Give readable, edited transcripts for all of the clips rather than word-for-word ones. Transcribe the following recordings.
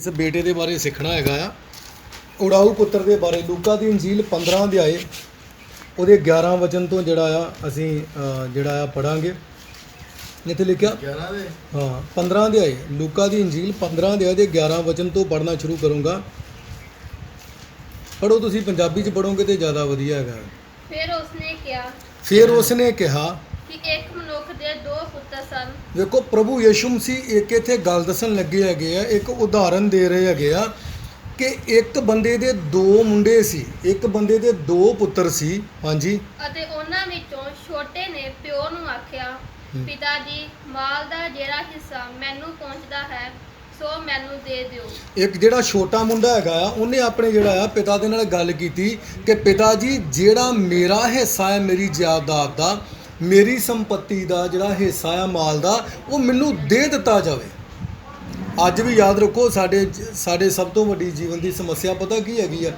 इस बेटे के बारे सीखना है उड़ाऊ पुत्र के बारे। लूका की इंजील 15 अध्याय ਉਹਦੇ 11 वचन तो ਜਿਹੜਾ ਆ ਅਸੀਂ ਜਿਹੜਾ ਆ ਪੜਾਂਗੇ। ਇੱਥੇ ਲਿਖਿਆ 11 ਦੇ ਹਾਂ 15 ਅਧਿਆਏ ਲੂਕਾ ਦੀ ਇੰਜੀਲ 15 ਅਧਿਆਏ ਦੇ 11 वचन ਤੋਂ ਪੜਨਾ ਸ਼ੁਰੂ ਕਰੂੰਗਾ। ਪੜੋ ਤੁਸੀਂ ਪੰਜਾਬੀ ਚ ਪੜੋਗੇ ਤੇ ਜ਼ਿਆਦਾ ਵਧੀਆ ਹੈਗਾ। ਫਿਰ ਉਸਨੇ ਕਿਹਾ ਕਿ ਇੱਕ ਮਨੁੱਖ ਦੇ ਦੋ ਪੁੱਤਰ ਸਨ। ਵੇਖੋ ਪ੍ਰਭੂ ਯਿਸੂ ਮਸੀਹ ਇੱਕ ਇੱਥੇ ਗੱਲ ਦੱਸਣ ਲੱਗੇ ਹੈਗੇ ਆ, ਇੱਕ ਉਦਾਹਰਨ ਦੇ ਰਹੇ ਹੈਗੇ ਆ ਕਿ ਇੱਕ ਬੰਦੇ ਦੇ ਦੋ ਮੁੰਡੇ ਸੀ, ਇੱਕ ਬੰਦੇ ਦੇ ਦੋ ਪੁੱਤਰ ਸੀ। ਹਾਂਜੀ। ਅਤੇ ਉਹਨਾਂ ਵਿੱਚੋਂ ਛੋਟੇ ਨੇ ਪਿਓ ਨੂੰ ਆਖਿਆ, ਪਿਤਾ ਜੀ, ਮਾਲ ਦਾ ਜਿਹੜਾ ਹਿੱਸਾ ਮੈਨੂੰ ਪਹੁੰਚਦਾ ਹੈ ਸੋ ਮੈਨੂੰ ਦੇ ਦਿਓ। ਇੱਕ ਜਿਹੜਾ ਛੋਟਾ ਮੁੰਡਾ ਹੈਗਾ ਆ ਉਹਨੇ ਆਪਣੇ ਜਿਹੜਾ ਆ ਪਿਤਾ ਦੇ ਨਾਲ ਗੱਲ ਕੀਤੀ ਕਿ ਪਿਤਾ ਜੀ ਜਿਹੜਾ ਮੇਰਾ ਹਿੱਸਾ ਹੈ, ਮੇਰੀ ਜਾਇਦਾਦ ਦਾ, ਮੇਰੀ ਸੰਪत्ति ਦਾ ਜਿਹੜਾ ਹਿੱਸਾ ਆ ਮਾਲ ਦਾ, ਉਹ ਮੈਨੂੰ ਦੇ ਦਿੱਤਾ ਜਾਵੇ। ਅੱਜ ਵੀ ਯਾਦ ਰੱਖੋ ਸਾਡੇ ਸਭ ਤੋਂ ਵੱਡੀ ਜੀਵਨ ਦੀ ਸਮੱਸਿਆ ਪਤਾ ਕੀ ਹੈਗੀ ਆ?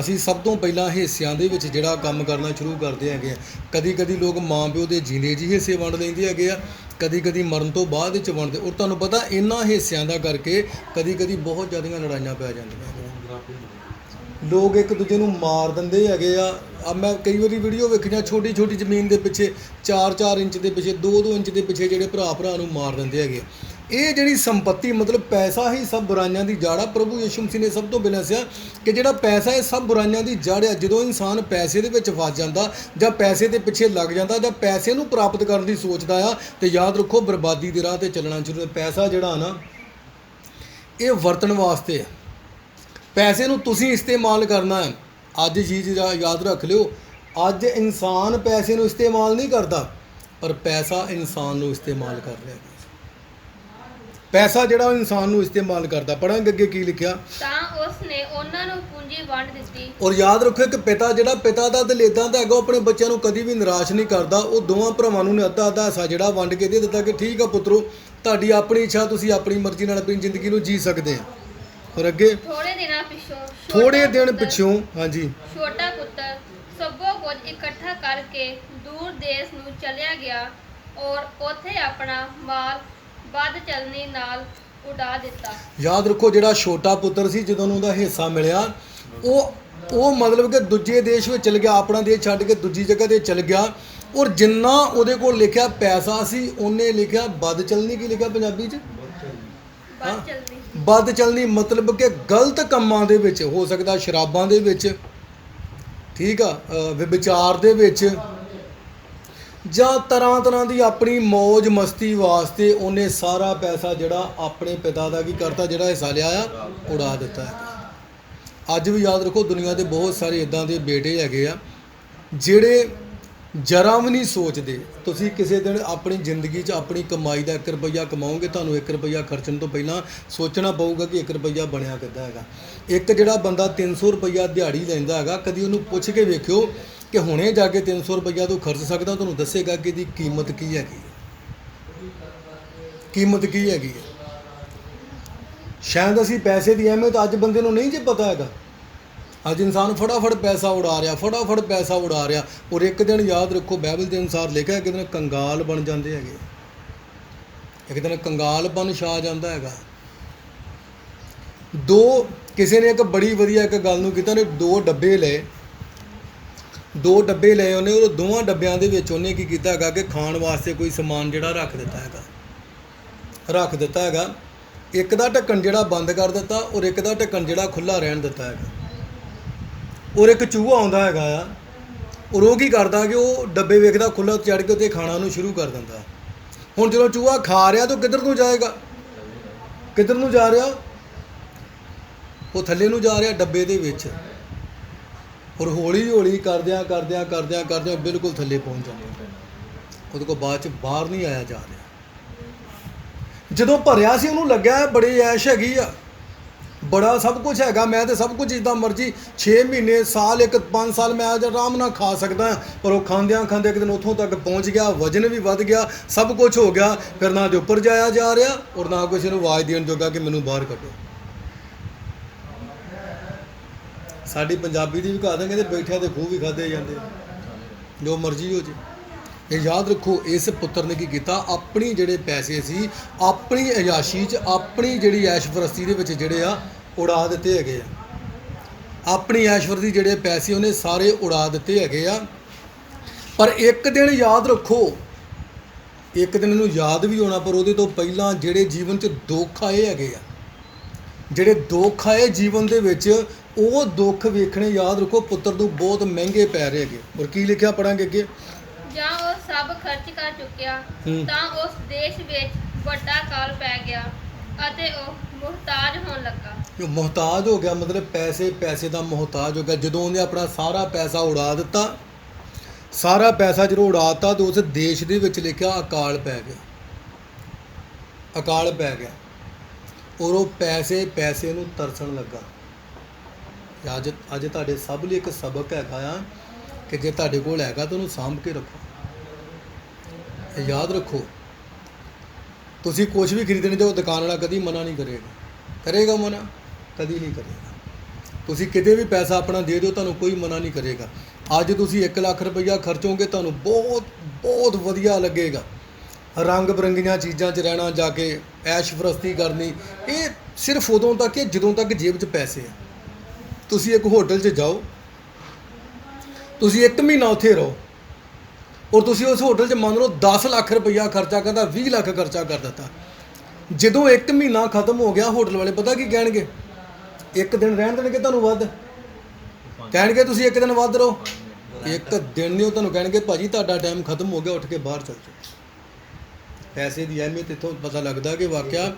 ਅਸੀਂ ਸਭ ਤੋਂ ਪਹਿਲਾਂ ਹਿੱਸਿਆਂ ਦੇ ਵਿੱਚ ਜਿਹੜਾ ਕੰਮ ਕਰਨਾ ਸ਼ੁਰੂ ਕਰਦੇ ਹੈਗੇ ਆ। ਕਦੀ ਲੋਕ ਮਾਂ ਪਿਓ ਦੇ ਜੀਂਦੇ ਜੀ ਹਿੱਸੇ ਵੰਡ ਲੈਂਦੇ ਹੈਗੇ ਆ, ਕਦੀ ਮਰਨ ਤੋਂ ਬਾਅਦ ਵਿੱਚ ਵੰਡਦੇ। ਔਰ ਤੁਹਾਨੂੰ ਪਤਾ ਇਹਨਾਂ ਹਿੱਸਿਆਂ ਦਾ ਕਰਕੇ ਕਦੀ ਬਹੁਤ ਜ਼ਿਆਦੀਆਂ ਲੜਾਈਆਂ ਪੈ ਜਾਂਦੀਆਂ। ਲੋਕ ਇੱਕ ਦੂਜੇ ਨੂੰ ਮਾਰ ਦਿੰਦੇ ਹੈਗੇ ਆ। ਮੈਂ ਕਈ ਵਾਰੀ ਵੀਡੀਓ ਵੇਖੀਆਂ, ਛੋਟੀ ਜ਼ਮੀਨ ਦੇ ਪਿੱਛੇ 4 ਇੰਚ ਦੇ ਪਿੱਛੇ 2 ਇੰਚ ਦੇ ਪਿੱਛੇ ਜਿਹੜੇ ਭਰਾ ਨੂੰ ਮਾਰ ਦਿੰਦੇ ਹੈਗੇ। ਇਹ ਜਿਹੜੀ ਸੰਪत्ति ਮਤਲਬ ਪੈਸਾ ਹੀ ਸਭ ਬੁਰਾਈਆਂ ਦੀ ਜੜ ਆ। ਪ੍ਰਭੂ ਯਿਸੂ ਮਸੀਹ ਨੇ ਸਭ ਤੋਂ ਪਹਿਲਾਂ ਦੱਸਿਆ ਕਿ ਜਿਹੜਾ ਪੈਸਾ ਇਹ ਸਭ ਬੁਰਾਈਆਂ ਦੀ ਜੜ ਆ। ਜਦੋਂ ਇਨਸਾਨ ਪੈਸੇ ਦੇ ਵਿੱਚ ਫਸ ਜਾਂਦਾ ਜਾਂ ਪੈਸੇ ਦੇ ਪਿੱਛੇ ਲੱਗ ਜਾਂਦਾ ਜਾਂ ਪੈਸੇ ਨੂੰ ਪ੍ਰਾਪਤ ਕਰਨ ਦੀ ਸੋਚਦਾ ਆ ਤੇ ਯਾਦ ਰੱਖੋ ਬਰਬਾਦੀ ਦੇ ਰਾਹ ਤੇ ਚੱਲਣਾ ਸ਼ੁਰੂ। ਪੈਸਾ ਜਿਹੜਾ ਨਾ ਇਹ ਵਰਤਣ ਵਾਸਤੇ ਆ। ਪੈਸੇ ਨੂੰ ਤੁਸੀਂ ਇਸਤੇਮਾਲ ਕਰਨਾ ਹੈ। ਅੱਜ ਚੀਜ਼ ਯਾਦ ਰੱਖ ਲਿਓ, ਅੱਜ ਇਨਸਾਨ ਪੈਸੇ ਨੂੰ ਇਸਤੇਮਾਲ ਨਹੀਂ ਕਰਦਾ, ਪਰ ਪੈਸਾ ਇਨਸਾਨ ਨੂੰ ਇਸਤੇਮਾਲ ਕਰ ਰਿਹਾ। ਪੈਸਾ ਜਿਹੜਾ ਉਹ ਇਨਸਾਨ ਨੂੰ ਇਸਤੇਮਾਲ ਕਰਦਾ। ਪੜਾਂਗੇ ਅੱਗੇ ਕੀ ਲਿਖਿਆ। ਤਾਂ ਉਸ ਨੇ ਉਹਨਾਂ ਨੂੰ ਪੂੰਜੀ ਵੰਡ ਦਿੱਤੀ। ਔਰ ਯਾਦ ਰੱਖੋ ਕਿ ਪਿਤਾ ਦਾ ਦਿਲ ਇੱਦਾਂ ਦਾ ਹੈਗਾ, ਉਹ ਆਪਣੇ ਬੱਚਿਆਂ ਨੂੰ ਕਦੀ ਵੀ ਨਿਰਾਸ਼ ਨਹੀਂ ਕਰਦਾ। ਉਹ ਦੋਵਾਂ ਭਰਾਵਾਂ ਨੂੰ ਨੇ ਅੱਧਾ ਹਿੱਸਾ ਜਿਹੜਾ ਵੰਡ ਕੇ ਦੇ ਦਿੱਤਾ ਕਿ ਠੀਕ ਆ ਪੁੱਤਰੋ, ਤੁਹਾਡੀ ਆਪਣੀ ਇੱਛਾ, ਤੁਸੀਂ ਆਪਣੀ ਮਰਜ਼ੀ ਨਾਲ ਆਪਣੀ ਜ਼ਿੰਦਗੀ ਨੂੰ ਜੀ ਸਕਦੇ ਆ। ਔਰ ਅੱਗੇ ਥੋੜੇ ਦਿਨ ਪਿੱਛੋਂ ਹਾਂਜੀ ਛੋਟਾ ਪੁੱਤਰ ਸਭੋ ਕੁਝ ਇਕੱਠਾ ਕਰਕੇ ਦੂਰ ਦੇਸ਼ ਨੂੰ ਚਲਿਆ ਗਿਆ ਔਰ ਉੱਥੇ ਆਪਣਾ ਮਾਲ ਵੱਧ ਚਲਣੀ ਨਾਲ ਉਡਾ ਦਿੱਤਾ। ਯਾਦ ਰੱਖੋ ਜਿਹੜਾ ਛੋਟਾ ਪੁੱਤਰ ਸੀ, ਜਦੋਂ ਉਹਦਾ ਹਿੱਸਾ ਮਿਲਿਆ ਉਹ ਮਤਲਬ ਕਿ ਦੂਜੇ ਦੇਸ਼ ਵਿੱਚ ਚਲ ਗਿਆ, ਆਪਣਾ ਦੇਸ਼ ਛੱਡ ਕੇ ਦੂਜੀ ਜਗ੍ਹਾ ਤੇ ਚਲ ਗਿਆ। ਔਰ ਜਿੰਨਾ ਉਹਦੇ ਕੋਲ ਲਿਖਿਆ ਪੈਸਾ ਸੀ ਉਹਨੇ ਲਿਖਿਆ ਵੱਧ ਚਲਣੀ। ਕੀ ਲਿਖਿਆ ਪੰਜਾਬੀ 'ਚ? ਵੱਧ ਚਲਣੀ ਮਤਲਬ ਕਿ ਗਲਤ ਕੰਮਾਂ ਦੇ ਵਿੱਚ, ਹੋ ਸਕਦਾ ਸ਼ਰਾਬਾਂ ਦੇ ਵਿੱਚ, ਠੀਕ ਆ, ਵਿਚਾਰ ਦੇ ਵਿੱਚ, ਜਾਂ ਤਰ੍ਹਾਂ ਦੀ ਆਪਣੀ ਮौज ਮਸਤੀ ਵਾਸਤੇ ਉਹਨੇ ਸਾਰਾ ਪੈਸਾ ਜਿਹੜਾ ਆਪਣੇ ਪਿਤਾ ਦਾ ਕੀ ਕਰਤਾ, ਜਿਹੜਾ ਹਿੱਸਾ ਲਿਆ ਆ ਉਡਾ ਦਿੱਤਾ ਹੈ। ਅੱਜ ਵੀ ਯਾਦ ਰੱਖੋ ਦੁਨੀਆ ਦੇ ਬਹੁਤ ਸਾਰੇ ਇਦਾਂ ਦੇ ਬੇਟੇ ਹੈਗੇ ਆ ਜਿਹੜੇ ਜਰਾ ਵੀ ਨਹੀਂ ਸੋਚਦੇ। ਤੁਸੀਂ ਕਿਸੇ ਦਿਨ ਆਪਣੀ ਜ਼ਿੰਦਗੀ 'ਚ ਆਪਣੀ ਕਮਾਈ ਦਾ 1 ਰੁਪਈਆ ਕਮਾਓਗੇ, ਤੁਹਾਨੂੰ 1 ਰੁਪਈਆ ਖਰਚਣ ਤੋਂ ਪਹਿਲਾਂ ਸੋਚਣਾ ਪਊਗਾ ਕਿ 1 ਰੁਪਈਆ ਬਣਿਆ ਕਿੱਦਾਂ ਹੈਗਾ। ਇੱਕ ਜਿਹੜਾ ਬੰਦਾ 300 ਰੁਪਈਆ ਦਿਹਾੜੀ ਲੈਂਦਾ ਹੈਗਾ, ਕਦੀ ਉਹਨੂੰ ਪੁੱਛ ਕੇ ਵੇਖਿਓ ਕਿ ਹੁਣੇ ਜਾ ਕੇ 300 ਰੁਪਈਆ ਤੂੰ ਖਰਚ ਸਕਦਾ, ਤੁਹਾਨੂੰ ਦੱਸੇਗਾ ਕਿ ਇਹਦੀ ਕੀਮਤ ਕੀ ਹੈਗੀ। ਸ਼ਾਇਦ ਅਸੀਂ ਪੈਸੇ ਦੀ ਅਹਿਮੀਅਤ ਅੱਜ ਬੰਦੇ ਨੂੰ ਨਹੀਂ ਜੇ ਪਤਾ ਹੈਗਾ। ਅੱਜ ਇਨਸਾਨ ਫਟਾਫਟ ਪੈਸਾ ਉਡਾ ਰਿਹਾ। ਔਰ ਇੱਕ ਦਿਨ ਯਾਦ ਰੱਖੋ ਬਾਈਬਲ ਦੇ ਅਨੁਸਾਰ ਲਿਖਿਆ ਇੱਕ ਦਿਨ ਕੰਗਾਲ ਬਣ ਜਾਂਦੇ ਹੈਗੇ, ਇੱਕ ਦਿਨ ਕੰਗਾਲਪਨ ਛਾ ਜਾਂਦਾ ਹੈਗਾ। ਕਿਸੇ ਨੇ ਇੱਕ ਬੜੀ ਵਧੀਆ ਇੱਕ ਗੱਲ ਨੂੰ ਕੀਤਾ, ਉਹਨੇ 2 ਡੱਬੇ ਲਏ ਉਹਨੇ। ਉਹ ਦੋਵਾਂ ਡੱਬਿਆਂ ਦੇ ਵਿੱਚ ਉਹਨੇ ਕੀ ਕੀਤਾ ਹੈਗਾ ਕਿ ਖਾਣ ਵਾਸਤੇ ਕੋਈ ਸਮਾਨ ਜਿਹੜਾ ਰੱਖ ਦਿੱਤਾ ਹੈਗਾ। ਇੱਕ ਦਾ ਢੱਕਣ ਜਿਹੜਾ ਬੰਦ ਕਰ ਦਿੱਤਾ ਔਰ ਇੱਕ ਦਾ ਢੱਕਣ ਜਿਹੜਾ ਖੁੱਲ੍ਹਾ ਰਹਿਣ ਦਿੱਤਾ ਹੈਗਾ। ਔਰ ਇੱਕ ਚੂਹਾ ਆਉਂਦਾ ਹੈਗਾ ਆ, ਔਰ ਉਹ ਕੀ ਕਰਦਾ ਕਿ ਉਹ ਡੱਬੇ ਵੇਖਦਾ ਖੁੱਲ੍ਹਾ, ਚੜ੍ਹ ਕੇ ਉੱਤੇ ਖਾਣਾ ਉਹਨੂੰ ਸ਼ੁਰੂ ਕਰ ਦਿੰਦਾ। ਹੁਣ ਜਦੋਂ ਚੂਹਾ ਖਾ ਰਿਹਾ ਤਾਂ ਕਿੱਧਰ ਨੂੰ ਜਾਏਗਾ? ਕਿੱਧਰ ਨੂੰ ਜਾ ਰਿਹਾ? ਉਹ ਥੱਲੇ ਨੂੰ ਜਾ ਰਿਹਾ ਡੱਬੇ ਦੇ ਵਿੱਚ। ਔਰ ਹੌਲੀ ਕਰਦਿਆਂ ਬਿਲਕੁਲ ਥੱਲੇ ਪਹੁੰਚ ਜਾਂਦਾ। ਉਹਦੇ ਕੋਲ ਬਾਅਦ 'ਚ ਬਾਹਰ ਨਹੀਂ ਆਇਆ ਜਾ ਰਿਹਾ। ਜਦੋਂ ਭਰਿਆ ਸੀ ਉਹਨੂੰ ਲੱਗਿਆ ਬੜੀ ਐਸ਼ ਹੈਗੀ ਆ, ਬੜਾ ਸਭ ਕੁਝ ਹੈਗਾ, ਮੈਂ ਤਾਂ ਸਭ ਕੁਝ ਜਿੱਦਾਂ ਮਰਜ਼ੀ 6 ਮਹੀਨੇ ਸਾਲ 5 ਸਾਲ ਮੈਂ ਆਰਾਮ ਨਾਲ ਖਾ ਸਕਦਾ। ਪਰ ਉਹ ਖਾਂਦਿਆਂ ਇੱਕ ਦਿਨ ਉੱਥੋਂ ਤੱਕ ਪਹੁੰਚ ਗਿਆ, ਵਜ਼ਨ ਵੀ ਵੱਧ ਗਿਆ, ਸਭ ਕੁਝ ਹੋ ਗਿਆ। ਫਿਰ ਨਾ ਦੇ ਉੱਪਰ ਜਾਇਆ ਜਾ ਰਿਹਾ ਔਰ ਨਾ ਕਿਸੇ ਨੂੰ ਆਵਾਜ਼ ਦੇਣ ਜੋਗਾ ਕਿ ਮੈਨੂੰ ਬਾਹਰ ਕੱਢੋ। ਸਾਡੀ ਪੰਜਾਬੀ ਦੀ ਵੀ ਕਹਾ ਦਾਂਗੇ ਤੇ ਬੈਠਿਆਂ ਦੇ ਖੂਹ ਵੀ ਖਾਦੇ ਜਾਂਦੇ, ਜੋ ਮਰਜ਼ੀ ਹੋ ਜੇ। ਇਹ ਯਾਦ ਰੱਖੋ, ਇਸ ਪੁੱਤਰ ਨੇ ਕੀ ਕੀਤਾ, ਆਪਣੀ ਜਿਹੜੇ ਪੈਸੇ ਸੀ ਆਪਣੀ ਅਯਾਸ਼ੀ 'ਚ, ਆਪਣੀ ਜਿਹੜੀ ਐਸ਼ਪਰਸਤੀ ਦੇ ਵਿੱਚ ਜਿਹੜੇ ਆ ਉਡਾ ਦਿੱਤੇ ਹੈਗੇ ਆ। ਆਪਣੀ ਐਸ਼ਵਰਤੀ ਜਿਹੜੇ ਪੈਸੇ ਉਹਨੇ ਸਾਰੇ ਉਡਾ ਦਿੱਤੇ ਹੈਗੇ ਆ। ਪਰ ਇੱਕ ਦਿਨ ਯਾਦ ਰੱਖੋ, ਇੱਕ ਦਿਨ ਇਹਨੂੰ ਯਾਦ ਵੀ ਹੋਣਾ, ਪਰ ਉਹਦੇ ਤੋਂ ਪਹਿਲਾਂ ਜਿਹੜੇ ਜੀਵਨ 'ਚ ਦੁੱਖ ਆਏ ਹੈਗੇ ਆ, ਜਿਹੜੇ ਦੁੱਖ ਆਏ ਜੀਵਨ ਦੇ ਵਿੱਚ, ਉਹ ਦੁੱਖ ਵੇਖਣੇ ਯਾਦ ਰੱਖੋ ਪੁੱਤਰ ਨੂੰ ਬਹੁਤ ਮਹਿੰਗੇ ਪੈ ਰਹੇ ਹੈਗੇ। ਔਰ ਕੀ ਲਿਖਿਆ, ਪੜਾਂਗੇ ਅੱਗੇ। ਜਾਂ ਉਹ ਸਭ ਖਰਚ ਕਰ ਚੁੱਕਿਆ ਤਾਂ ਉਸ ਦੇਸ਼ ਵਿੱਚ ਵੱਡਾ ਕਾਲ ਪੈ ਗਿਆ ਅਤੇ ਉਹ ਮੁਹਤਾਜ ਹੋਣ ਲੱਗਾ। ਉਹ ਮੁਹਤਾਜ ਹੋ ਗਿਆ, ਮਤਲਬ ਪੈਸੇ ਦਾ ਮੁਹਤਾਜ ਹੋ ਗਿਆ। ਜਦੋਂ ਉਹਨੇ ਆਪਣਾ ਸਾਰਾ ਪੈਸਾ ਉਡਾ ਦਿੱਤਾ, ਸਾਰਾ ਪੈਸਾ ਜਦੋਂ ਉਡਾਤਾ ਤਾਂ ਉਸ ਦੇਸ਼ ਦੇ ਵਿੱਚ ਲਿਖਿਆ ਅਕਾਲ ਪੈ ਗਿਆ, ਅਕਾਲ ਪੈ ਗਿਆ। ਔਰ ਉਹ ਪੈਸੇ ਨੂੰ ਤਰਸਣ ਲੱਗਾ। ਅੱਜ ਤੁਹਾਡੇ ਸਭ ਲਈ ਇੱਕ ਸਬਕ ਹੈਗਾ ਆ ਕਿ ਜੇ ਤੁਹਾਡੇ ਕੋਲ ਹੈਗਾ ਤਾਂ ਉਹਨੂੰ ਸਾਂਭ ਕੇ ਰੱਖੋ। ਇਹ ਯਾਦ ਰੱਖੋ, ਤੁਸੀਂ ਕੁਝ ਵੀ ਖਰੀਦਣ ਜਾਓ, ਦੁਕਾਨ ਵਾਲਾ ਕਦੀ ਮਨਾ ਨਹੀਂ ਕਰੇਗਾ ਮਨਾ ਕਦੀ ਨਹੀਂ ਕਰੇਗਾ। ਤੁਸੀਂ ਕਿਤੇ ਵੀ ਪੈਸਾ ਆਪਣਾ ਦੇ ਦਿਓ, ਤੁਹਾਨੂੰ ਕੋਈ ਮਨਾ ਨਹੀਂ ਕਰੇਗਾ। ਅੱਜ ਤੁਸੀਂ 1 ਲੱਖ ਰੁਪਈਆ ਖਰਚੋਗੇ, ਤੁਹਾਨੂੰ ਬਹੁਤ ਵਧੀਆ ਲੱਗੇਗਾ। ਰੰਗ ਬਰੰਗੀਆਂ ਚੀਜ਼ਾਂ 'ਚ ਰਹਿਣਾ, ਜਾ ਕੇ ਐਸ਼ਪਰਸਤੀ ਕਰਨੀ, ਇਹ ਸਿਰਫ ਉਦੋਂ ਤੱਕ ਹੈ ਜਦੋਂ ਤੱਕ ਜੇਬ 'ਚ ਪੈਸੇ ਆ। ਤੁਸੀਂ ਇੱਕ ਹੋਟਲ 'ਚ ਜਾਓ, ਤੁਸੀਂ 1 ਮਹੀਨਾ ਉੱਥੇ ਰਹੋ, ਔਰ ਤੁਸੀਂ ਉਸ ਹੋਟਲ 'ਚ ਮੰਨ ਲਓ 10 ਲੱਖ ਰੁਪਈਆ ਖਰਚਾ ਕਰਦਾ, 20 ਲੱਖ ਖਰਚਾ ਕਰ ਦਿੱਤਾ। ਜਦੋਂ 1 ਮਹੀਨਾ ਖਤਮ ਹੋ ਗਿਆ, ਹੋਟਲ ਵਾਲੇ ਪਤਾ ਕੀ ਕਹਿਣਗੇ, 1 ਦਿਨ ਰਹਿਣ ਦੇਣਗੇ ਤੁਹਾਨੂੰ ਵੱਧ, ਕਹਿਣਗੇ ਤੁਸੀਂ 1 ਦਿਨ ਵੱਧ ਰਹੋ। 1 ਦਿਨ ਨਹੀਂ, ਉਹ ਤੁਹਾਨੂੰ ਕਹਿਣਗੇ ਭਾਜੀ ਤੁਹਾਡਾ ਟਾਈਮ ਖਤਮ ਹੋ ਗਿਆ, ਉੱਠ ਕੇ ਬਾਹਰ ਚੱਲ ਜਾਓ। ਪੈਸੇ ਦੀ ਅਹਿਮੀਅਤ ਇੱਥੋਂ ਪਤਾ ਲੱਗਦਾ ਕਿ ਵਾਕਿਆ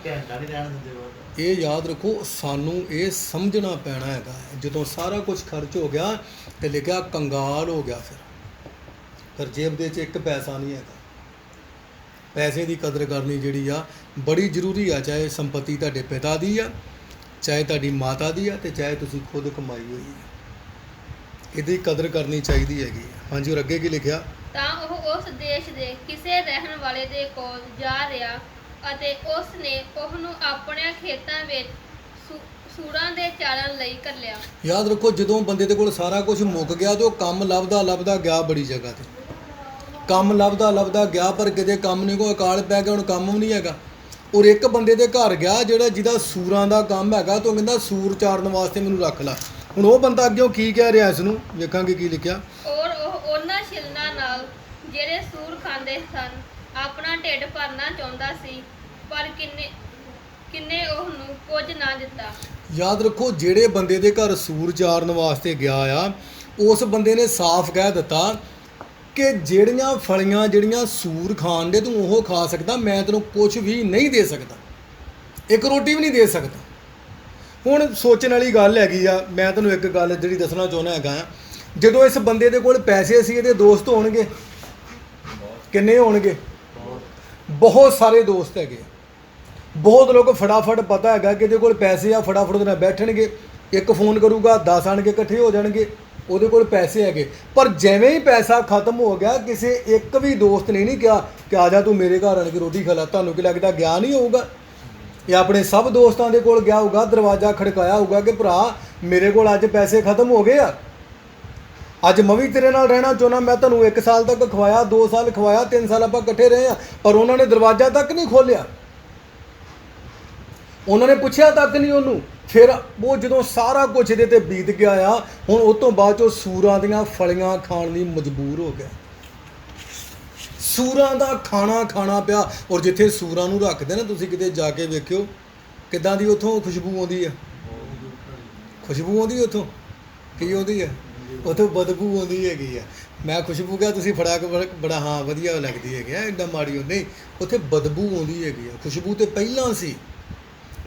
ਇਹ ਯਾਦ ਰੱਖੋ, ਸਾਨੂੰ ਇਹ ਸਮਝਣਾ ਪੈਣਾ ਹੈਗਾ। ਜਦੋਂ ਸਾਰਾ ਕੁਝ ਖਰਚ ਹੋ ਗਿਆ ਤੇ ਲਿਖਿਆ ਕੰਗਾਲ ਹੋ ਗਿਆ, ਫਿਰ ਜੇਬ ਦੇ 'ਚ 1 ਪੈਸਾ ਨਹੀਂ ਹੈਗਾ। ਪੈਸੇ ਦੀ ਕਦਰ ਕਰਨੀ ਜਿਹੜੀ ਆ ਬੜੀ ਜ਼ਰੂਰੀ ਆ, ਚਾਹੇ ਸੰਪਤੀ ਤੁਹਾਡੇ ਪਿਤਾ ਦੀ ਆ, ਚਾਹੇ ਤੁਹਾਡੀ ਮਾਤਾ ਦੀ ਆ, ਤੇ ਚਾਹੇ ਤੁਸੀਂ ਖੁਦ ਕਮਾਈ ਹੋਈ ਆ। ਇਹਦੀ ਕਦਰ ਕਰਨੀ ਚਾਹੀਦੀ ਹੈਗੀ। ਹਾਂਜੀ, ਔਰ ਅੱਗੇ ਕੀ ਲਿਖਿਆ, ਤਾਂ ਉਹ ਉਸ ਦੇਸ਼ ਦੇ ਕਿਸੇ ਰਹਿਣ ਵਾਲੇ ਦੇ ਕੋਲ ਜਾ ਰਿਹਾ ਅਤੇ ਉਸ ਨੇ ਉਹਨੂੰ ਆਪਣੇ ਖੇਤਾਂ ਵਿੱਚ ਸੂਰਾਂ ਦੇ ਚਾਰਨ ਲਈ ਘੱਲਿਆ। ਯਾਦ ਰੱਖੋ, ਜਦੋਂ ਬੰਦੇ ਦੇ ਕੋਲ ਸਾਰਾ ਕੁਝ ਮੁੱਕ ਗਿਆ ਤੇ ਉਹ ਕੰਮ ਲੱਭਦਾ ਗਿਆ ਬੜੀ ਜਗ੍ਹਾ ਤੇ, ਕੰਮ ਲੱਭਦਾ ਗਿਆ, ਪਰ ਕਿਤੇ ਕੰਮ ਨਹੀਂ, ਕੋਈ ਅਕਾਲ ਪੈ ਗਿਆ, ਹੁਣ ਕੰਮ ਵੀ ਨਹੀਂ ਹੈਗਾ। ਔਰ ਇੱਕ ਬੰਦੇ ਦੇ ਘਰ ਗਿਆ ਜਿਹਦਾ ਸੂਰਾਂ ਦਾ ਕੰਮ ਹੈਗਾ, ਤਾਂ ਉਹ ਕਹਿੰਦਾ ਸੂਰ ਚਾਰਨ ਵਾਸਤੇ ਮੈਨੂੰ ਰੱਖ ਲਾ। ਹੁਣ ਉਹ ਬੰਦਾ ਅੱਗੇ ਕੀ ਕਹਿ ਰਿਹਾ, ਇਸ ਨੂੰ ਵੇਖਾਂਗੇ ਕੀ ਲਿਖਿਆ। ਔਰ ਉਹ ਉਹਨਾਂ ਛਿਲਨਾਂ ਨਾਲ ਜਿਹੜੇ ਸੂਰ ਖਾਂਦੇ ਸਨ ਆਪਣਾ ਢਿੱਡ ਭਰਨਾ ਚਾਹੁੰਦਾ ਸੀ, ਪਰ ਕਿੰਨੇ ਉਹਨੂੰ ਕੁਝ ਨਾ ਦਿੱਤਾ। ਯਾਦ ਰੱਖੋ, ਜਿਹੜੇ ਬੰਦੇ ਦੇ ਘਰ ਸੂਰ ਚਾਰਨ ਵਾਸਤੇ ਗਿਆ ਆ, ਉਸ ਬੰਦੇ ਨੇ ਸਾਫ਼ ਕਹਿ ਦਿੱਤਾ ਕਿ ਜਿਹੜੀਆਂ ਫਲੀਆਂ ਜਿਹੜੀਆਂ ਸੂਰ ਖਾਣ ਦੇ ਤੂੰ ਉਹ ਖਾ ਸਕਦਾ, ਮੈਂ ਤੈਨੂੰ ਕੁਝ ਵੀ ਨਹੀਂ ਦੇ ਸਕਦਾ, 1 ਰੋਟੀ ਵੀ ਨਹੀਂ ਦੇ ਸਕਦਾ। ਹੁਣ ਸੋਚਣ ਵਾਲੀ ਗੱਲ ਹੈਗੀ ਆ। ਮੈਂ ਤੁਹਾਨੂੰ ਇੱਕ ਗੱਲ ਜਿਹੜੀ ਦੱਸਣਾ ਚਾਹੁੰਦਾ ਹੈਗਾ ਆ, ਜਦੋਂ ਇਸ ਬੰਦੇ ਦੇ ਕੋਲ ਪੈਸੇ ਸੀ, ਇਹਦੇ ਦੋਸਤ ਹੋਣਗੇ, ਕਿੰਨੇ ਹੋਣਗੇ, ਬਹੁਤ ਸਾਰੇ ਦੋਸਤ ਹੈਗੇ। ਬਹੁਤ ਲੋਕ ਫਟਾਫਟ ਪਤਾ ਹੈਗਾ ਕਿ ਇਹਦੇ ਕੋਲ ਪੈਸੇ ਆ, ਫਟਾਫਟ ਉਹਦੇ ਨਾਲ ਬੈਠਣਗੇ, 1 ਫੋਨ ਕਰੂਗਾ, 10 ਆਣਗੇ, ਇਕੱਠੇ ਹੋ ਜਾਣਗੇ, ਉਹਦੇ ਕੋਲ ਪੈਸੇ ਹੈਗੇ। ਪਰ ਜਿਵੇਂ ਹੀ ਪੈਸਾ ਖਤਮ ਹੋ ਗਿਆ, ਕਿਸੇ ਇੱਕ ਵੀ ਦੋਸਤ ਨੇ ਨਹੀਂ ਕਿਹਾ ਕਿ ਆ ਜਾ ਤੂੰ ਮੇਰੇ ਘਰ ਆਣ ਕੇ ਰੋਟੀ ਖਾ ਲੈ। ਤੁਹਾਨੂੰ ਕੀ ਲੱਗਦਾ ਗਿਆ ਨਹੀਂ ਹੋਊਗਾ? ਇਹ ਆਪਣੇ ਸਭ ਦੋਸਤਾਂ ਦੇ ਕੋਲ ਗਿਆ ਹੋਊਗਾ, ਦਰਵਾਜ਼ਾ ਖੜਕਾਇਆ ਹੋਊਗਾ ਕਿ ਭਰਾ ਮੇਰੇ ਕੋਲ ਅੱਜ ਪੈਸੇ ਖਤਮ ਹੋ ਗਏ ਆ, ਅੱਜ ਮੈਂ ਵੀ ਤੇਰੇ ਨਾਲ ਰਹਿਣਾ ਚਾਹੁੰਦਾ, ਮੈਂ ਤੁਹਾਨੂੰ 1 ਸਾਲ ਤੱਕ ਖਵਾਇਆ, 2 ਸਾਲ ਖਵਾਇਆ, 3 ਸਾਲ ਆਪਾਂ ਇਕੱਠੇ ਰਹੇ ਆ। ਪਰ ਉਹਨਾਂ ਨੇ ਦਰਵਾਜ਼ਾ ਤੱਕ ਨਹੀਂ ਖੋਲ੍ਹਿਆ, ਉਹਨਾਂ ਨੇ ਪੁੱਛਿਆ ਤੱਕ ਨਹੀਂ ਉਹਨੂੰ। ਫਿਰ ਉਹ ਜਦੋਂ ਸਾਰਾ ਕੁਝ ਇਹਦੇ ਤੇ ਬੀਤ ਗਿਆ ਆ, ਹੁਣ ਉਸ ਤੋਂ ਬਾਅਦ 'ਚ ਉਹ ਸੂਰਾਂ ਦੀਆਂ ਫਲੀਆਂ ਖਾਣ ਲਈ ਮਜਬੂਰ ਹੋ ਗਿਆ। ਸੂਰਾਂ ਦਾ ਖਾਣਾ ਪਿਆ। ਔਰ ਜਿੱਥੇ ਸੂਰਾਂ ਨੂੰ ਰੱਖਦੇ ਨਾ, ਤੁਸੀਂ ਕਿਤੇ ਜਾ ਕੇ ਵੇਖਿਓ ਕਿੱਦਾਂ ਦੀ ਉੱਥੋਂ ਖੁਸ਼ਬੂ ਆਉਂਦੀ ਆ, ਉੱਥੋਂ ਕੀ ਆਉਂਦੀ ਆ, ਉੱਥੋਂ ਬਦਬੂ ਆਉਂਦੀ ਹੈਗੀ ਆ। ਮੈਂ ਖੁਸ਼ਬੂ ਕਿਹਾ, ਤੁਸੀਂ ਫੜਾ ਕੇ ਬੜਾ ਹਾਂ ਵਧੀਆ ਲੱਗਦੀ ਹੈਗੀ ਆ, ਇੱਦਾਂ ਮਾੜੀ ਨਹੀਂ, ਉੱਥੇ ਬਦਬੂ ਆਉਂਦੀ ਹੈਗੀ ਆ। ਖੁਸ਼ਬੂ ਤੇ ਪਹਿਲਾਂ ਸੀ,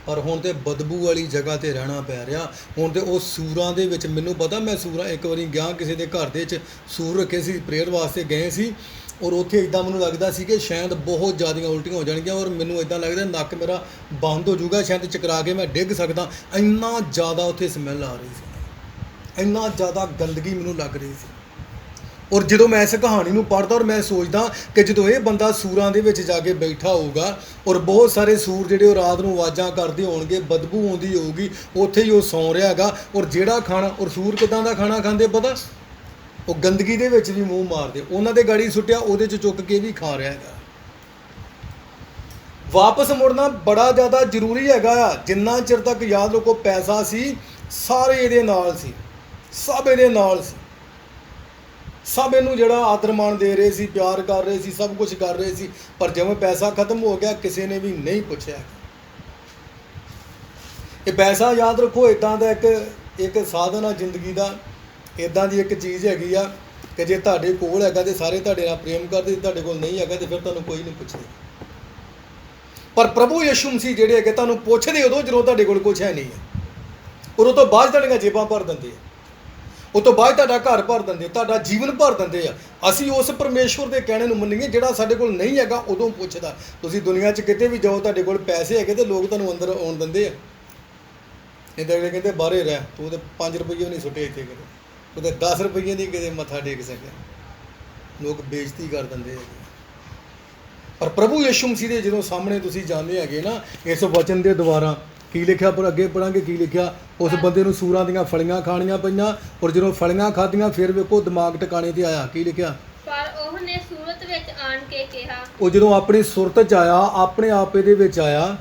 ਪਰ ਹੁਣ ਤੇ ਬਦਬੂ ਵਾਲੀ ਜਗ੍ਹਾ ਤੇ ਰਹਿਣਾ ਪੈ ਰਿਹਾ। ਹੁਣ ਤੇ ਉਹ ਸੂਰਾਂ ਦੇ ਵਿੱਚ, ਮੈਨੂੰ ਪਤਾ, ਮੈਂ ਸੂਰਾਂ ਇੱਕ ਵਾਰੀ ਗਿਆ ਕਿਸੇ ਦੇ ਘਰ ਦੇ ਵਿੱਚ, ਸੂਰ ਰੱਖੇ ਸੀ, ਪ੍ਰੇਅਰ ਵਾਸਤੇ ਗਏ ਸੀ, ਔਰ ਉੱਥੇ ਇੱਦਾਂ ਮੈਨੂੰ ਲੱਗਦਾ ਸੀ ਕਿ ਸ਼ਾਇਦ ਬਹੁਤ ਜ਼ਿਆਦੀਆਂ ਉਲਟੀਆਂ ਹੋ ਜਾਣਗੀਆਂ, ਔਰ ਮੈਨੂੰ ਇੱਦਾਂ ਲੱਗਦਾ ਨੱਕ ਮੇਰਾ ਬੰਦ ਹੋ ਜਾਊਗਾ, ਸ਼ਾਇਦ ਚਕਰਾ ਕੇ ਮੈਂ ਡਿੱਗ ਸਕਦਾ। ਇੰਨਾ ਜ਼ਿਆਦਾ ਉੱਥੇ ਸਮੈਲ ਆ ਰਹੀ ਸੀ, ਇੰਨਾ ਜ਼ਿਆਦਾ ਗੰਦਗੀ ਮੈਨੂੰ ਲੱਗ ਰਹੀ ਸੀ। ਔਰ ਜਦੋਂ ਮੈਂ ਇਸ ਕਹਾਣੀ ਨੂੰ ਪੜ੍ਹਦਾ, ਔਰ ਮੈਂ ਸੋਚਦਾ ਕਿ ਜਦੋਂ ਇਹ ਬੰਦਾ ਸੂਰਾਂ ਦੇ ਵਿੱਚ ਜਾ ਕੇ ਬੈਠਾ ਹੋਊਗਾ, ਔਰ ਬਹੁਤ ਸਾਰੇ ਸੂਰ ਜਿਹੜੇ ਉਹ ਰਾਤ ਨੂੰ ਆਵਾਜ਼ਾਂ ਕਰਦੇ ਹੋਣਗੇ, ਬਦਬੂ ਆਉਂਦੀ ਹੋਊਗੀ, ਉੱਥੇ ਹੀ ਉਹ ਸੌਂ ਰਿਹਾ ਹੈਗਾ। ਔਰ ਜਿਹੜਾ ਖਾਣਾ, ਔਰ ਸੂਰ ਕਿੱਦਾਂ ਦਾ ਖਾਣਾ ਖਾਂਦੇ ਪਤਾ, ਉਹ ਗੰਦਗੀ ਦੇ ਵਿੱਚ ਵੀ ਮੂੰਹ ਮਾਰਦੇ, ਉਹਨਾਂ ਦੇ ਗਾੜੀ ਸੁੱਟਿਆ, ਉਹਦੇ 'ਚ ਚੁੱਕ ਕੇ ਵੀ ਖਾ ਰਿਹਾ ਹੈਗਾ। ਵਾਪਸ ਮੁੜਨਾ ਬੜਾ ਜ਼ਿਆਦਾ ਜ਼ਰੂਰੀ ਹੈਗਾ ਆ। ਜਿੰਨਾ ਚਿਰ ਤੱਕ ਯਾਦ ਰੱਖੋ ਪੈਸਾ ਸੀ, ਸਾਰੇ ਇਹਦੇ ਨਾਲ ਸੀ, ਸਭ ਇਹਦੇ ਨਾਲ ਸੀ, ਸਭ ਇਹਨੂੰ ਜਿਹੜਾ ਆਦਰ ਮਾਣ ਦੇ ਰਹੇ ਸੀ, ਪਿਆਰ ਕਰ ਰਹੇ ਸੀ, ਸਭ ਕੁਝ ਕਰ ਰਹੇ ਸੀ। ਪਰ ਜਿਵੇਂ ਪੈਸਾ ਖਤਮ ਹੋ ਗਿਆ, ਕਿਸੇ ਨੇ ਵੀ ਨਹੀਂ ਪੁੱਛਿਆ। ਇਹ ਪੈਸਾ ਯਾਦ ਰੱਖੋ ਇਦਾਂ ਦਾ ਇੱਕ ਸਾਧਨ ਆ ਜ਼ਿੰਦਗੀ ਦਾ, ਇਦਾਂ ਦੀ ਇੱਕ ਚੀਜ਼ ਹੈਗੀ ਆ ਕਿ ਜੇ ਤੁਹਾਡੇ ਕੋਲ ਹੈਗਾ ਤੇ ਸਾਰੇ ਤੁਹਾਡੇ ਨਾਲ ਪ੍ਰੇਮ ਕਰਦੇ, ਜੇ ਤੁਹਾਡੇ ਕੋਲ ਨਹੀਂ ਹੈਗਾ ਤੇ ਫਿਰ ਤੁਹਾਨੂੰ ਕੋਈ ਨਹੀਂ ਪੁੱਛਦਾ। ਪਰ ਪ੍ਰਭੂ ਯਿਸੂ ਮਸੀਹ ਜਿਹੜੇ ਹੈਗੇ ਤੁਹਾਨੂੰ ਪੁੱਛਦੇ ਉਦੋਂ ਜਦੋਂ ਤੁਹਾਡੇ ਕੋਲ ਕੁਝ ਹੈ ਨਹੀਂ ਹੈ। ਉਦੋਂ ਤੋਂ ਬਾਅਦ ਤੁਹਾਡੀਆਂ ਜੇਬਾਂ ਭਰ ਦਿੰਦੇ ਆ, ਉਹ ਤੋਂ ਬਾਅਦ ਤੁਹਾਡਾ ਘਰ ਭਰ ਦਿੰਦੇ, ਤੁਹਾਡਾ ਜੀਵਨ ਭਰ ਦਿੰਦੇ ਆ। ਅਸੀਂ ਉਸ ਪਰਮੇਸ਼ਵਰ ਦੇ ਕਹਿਣੇ ਨੂੰ ਮੰਨੀਏ ਜਿਹੜਾ ਸਾਡੇ ਕੋਲ ਨਹੀਂ ਹੈਗਾ ਉਦੋਂ ਪੁੱਛਦਾ। ਤੁਸੀਂ ਦੁਨੀਆ 'ਚ ਕਿਤੇ ਵੀ ਜਾਓ, ਤੁਹਾਡੇ ਕੋਲ ਪੈਸੇ ਹੈਗੇ ਤੇ ਲੋਕ ਤੁਹਾਨੂੰ ਅੰਦਰ ਆਉਣ ਦਿੰਦੇ ਆ। ਇੱਦਾਂ ਕਹਿੰਦੇ ਬਾਹਰੇ ਰਹਿ, ਤੂੰ ਤੇ 5 ਰੁਪਈਏ ਨਹੀਂ ਸੁੱਟੇ ਇੱਥੇ ਕਿਤੇ, ਤੂੰ ਤੇ 10 ਰੁਪਈਏ ਨਹੀਂ ਕਿਤੇ ਮੱਥਾ ਟੇਕ ਸਕਿਆ। ਲੋਕ ਬੇਇੱਜ਼ਤੀ ਕਰ ਦਿੰਦੇ ਹੈਗੇ। ਪਰ ਪ੍ਰਭੂ ਯਿਸੂ ਮਸੀਹ ਦੇ ਜਦੋਂ ਸਾਹਮਣੇ ਤੁਸੀਂ ਜਾਂਦੇ ਹੈਗੇ ਨਾ, ਇਸ ਵਚਨ ਦੇ ਦੁਆਰਾ ਕੀ ਲਿਖਿਆ, ਪਰ ਅੱਗੇ ਪੜਾਂਗੇ ਕੀ ਲਿਖਿਆ। ਉਸ ਬੰਦੇ ਨੂੰ ਸੂਰਾਂ ਦੀਆਂ ਫਲੀਆਂ ਖਾਣੀਆਂ ਪਈਆਂ, ਔਰ ਜਦੋਂ ਫਲੀਆਂ ਖਾਧੀਆਂ ਫਿਰ ਵੇਖੋ ਦਿਮਾਗ ਟਿਕਾਣੇ ਤੇ ਆਇਆ। ਕੀ ਲਿਖਿਆ, ਪਰ ਉਹਨੇ ਸੂਰਤ ਵਿੱਚ ਆਣ ਕੇ ਕਿਹਾ, ਉਹ ਜਦੋਂ ਆਪਣੀ ਸੁਰਤ 'ਚ ਆਇਆ, ਆਪਣੇ ਆਪ ਇਹਦੇ ਵਿੱਚ ਆਇਆ,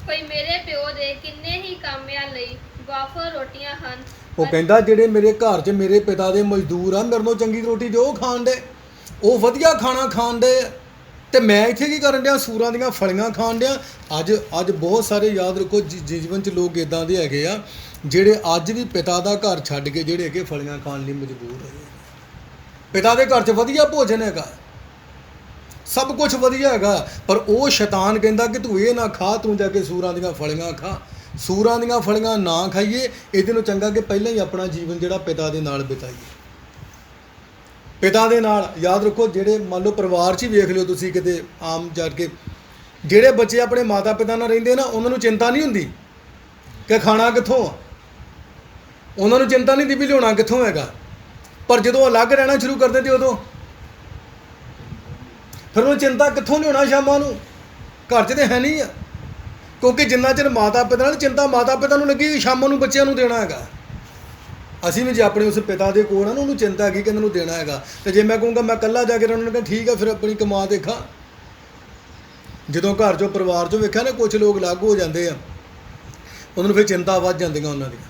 ਕੋਈ ਮੇਰੇ ਪਿਓ ਦੇ ਕਿੰਨੇ ਹੀ ਕਾਮਿਆਂ ਲਈ ਵਾਫਰ ਰੋਟੀਆਂ ਹਨ। ਉਹ ਕਹਿੰਦਾ ਜਿਹੜੇ ਮੇਰੇ ਘਰ 'ਚ ਮੇਰੇ ਪਿਤਾ ਦੇ ਮਜ਼ਦੂਰ ਆ, ਮੇਰੇ ਨਾਲੋਂ ਚੰਗੀ ਰੋਟੀ ਜੋ ਉਹ ਖਾਣ ਦੇ, ਉਹ ਵਧੀਆ ਖਾਣਾ ਖਾਣ ਦੇ, ਤੇ ਮੈਂ ਇੱਥੇ ਕੀ ਕਰਨ ਡਿਆ, ਸੂਰਾਂ ਦੀਆਂ ਫਲੀਆਂ ਖਾਣ ਡਿਆ। ਅੱਜ ਬਹੁਤ ਸਾਰੇ ਯਾਦ ਰੱਖੋ ਜੀਵਨ 'ਚ ਲੋਕ ਇਦਾਂ ਦੇ ਹੈਗੇ ਆ ਜਿਹੜੇ ਅੱਜ ਵੀ ਪਿਤਾ ਦਾ ਘਰ ਛੱਡ ਕੇ ਜਿਹੜੇ ਹੈਗੇ ਫਲੀਆਂ ਖਾਣ ਲਈ ਮਜਬੂਰ ਹੈਗੇ। ਪਿਤਾ ਦੇ ਘਰ 'ਚ ਵਧੀਆ ਭੋਜਨ ਹੈਗਾ, ਸਭ ਕੁਝ ਵਧੀਆ ਹੈਗਾ, ਪਰ ਉਹ ਸ਼ੈਤਾਨ ਕਹਿੰਦਾ ਕਿ ਤੂੰ ਇਹ ਨਾ ਖਾ, ਤੂੰ ਜਾ ਕੇ ਸੂਰਾਂ ਦੀਆਂ ਫਲੀਆਂ ਖਾ। ਸੂਰਾਂ ਦੀਆਂ ਫਲੀਆਂ ਨਾ ਖਾਈਏ, ਇਹਦੇ ਨੂੰ ਚੰਗਾ ਕਿ ਪਹਿਲਾਂ ਹੀ ਆਪਣਾ ਜੀਵਨ ਜਿਹੜਾ ਪਿਤਾ ਦੇ ਨਾਲ ਬਿਤਾਈਏ। ਪਿਤਾ ਦੇ ਨਾਲ ਯਾਦ ਰੱਖੋ, ਜਿਹੜੇ ਮੰਨ ਲਓ ਪਰਿਵਾਰ 'ਚ ਹੀ ਵੇਖ ਲਿਓ ਤੁਸੀਂ, ਕਿਤੇ ਆਮ ਜਾ ਕੇ ਜਿਹੜੇ ਬੱਚੇ ਆਪਣੇ ਮਾਤਾ ਪਿਤਾ ਨਾਲ ਰਹਿੰਦੇ ਨਾ, ਉਹਨਾਂ ਨੂੰ ਚਿੰਤਾ ਨਹੀਂ ਹੁੰਦੀ ਕਿ ਖਾਣਾ ਕਿੱਥੋਂ ਆ, ਉਹਨਾਂ ਨੂੰ ਚਿੰਤਾ ਨਹੀਂ ਦੀ ਵੀ ਲਿਆਉਣਾ ਕਿੱਥੋਂ ਹੈਗਾ। ਪਰ ਜਦੋਂ ਅਲੱਗ ਰਹਿਣਾ ਸ਼ੁਰੂ ਕਰਦੇ ਤੇ ਉਦੋਂ ਫਿਰ ਉਹਨੂੰ ਚਿੰਤਾ ਕਿੱਥੋਂ ਲਿਆਉਣਾ ਸ਼ਾਮਾਂ ਨੂੰ, ਘਰ 'ਚ ਤੇ ਹੈ ਨਹੀਂ ਆ। ਕਿਉਂਕਿ ਜਿੰਨਾ ਚਿਰ ਮਾਤਾ ਪਿਤਾ ਨਾਲ ਚਿੰਤਾ ਮਾਤਾ ਪਿਤਾ ਨੂੰ ਲੱਗੀ, ਸ਼ਾਮਾਂ ਨੂੰ ਬੱਚਿਆਂ ਨੂੰ ਦੇਣਾ ਹੈਗਾ। ਅਸੀਂ ਵੀ ਜੇ ਆਪਣੇ ਉਸ ਪਿਤਾ ਦੇ ਕੋਲ ਆ ਨਾ, ਉਹਨੂੰ ਚਿੰਤਾ ਹੈਗੀ ਕਿ ਇਹਨਾਂ ਨੂੰ ਦੇਣਾ ਹੈਗਾ। ਤੇ ਜੇ ਮੈਂ ਕਹੂੰਗਾ ਮੈਂ ਇਕੱਲਾ ਜਾ ਕੇ ਰਹਿਣਾ, ਉਹਨਾਂ ਨੇ ਠੀਕ ਆ ਫਿਰ ਆਪਣੀ ਕਮਾ ਦੇਖਾਂ। ਜਦੋਂ ਘਰ 'ਚੋਂ ਪਰਿਵਾਰ 'ਚੋਂ ਵੇਖਿਆ ਨਾ ਕੁਛ ਲੋਕ ਅਲੱਗ ਹੋ ਜਾਂਦੇ ਆ, ਉਹਨਾਂ ਨੂੰ ਫਿਰ ਚਿੰਤਾ ਵੱਧ ਜਾਂਦੀਆਂ ਉਹਨਾਂ ਦੀਆਂ,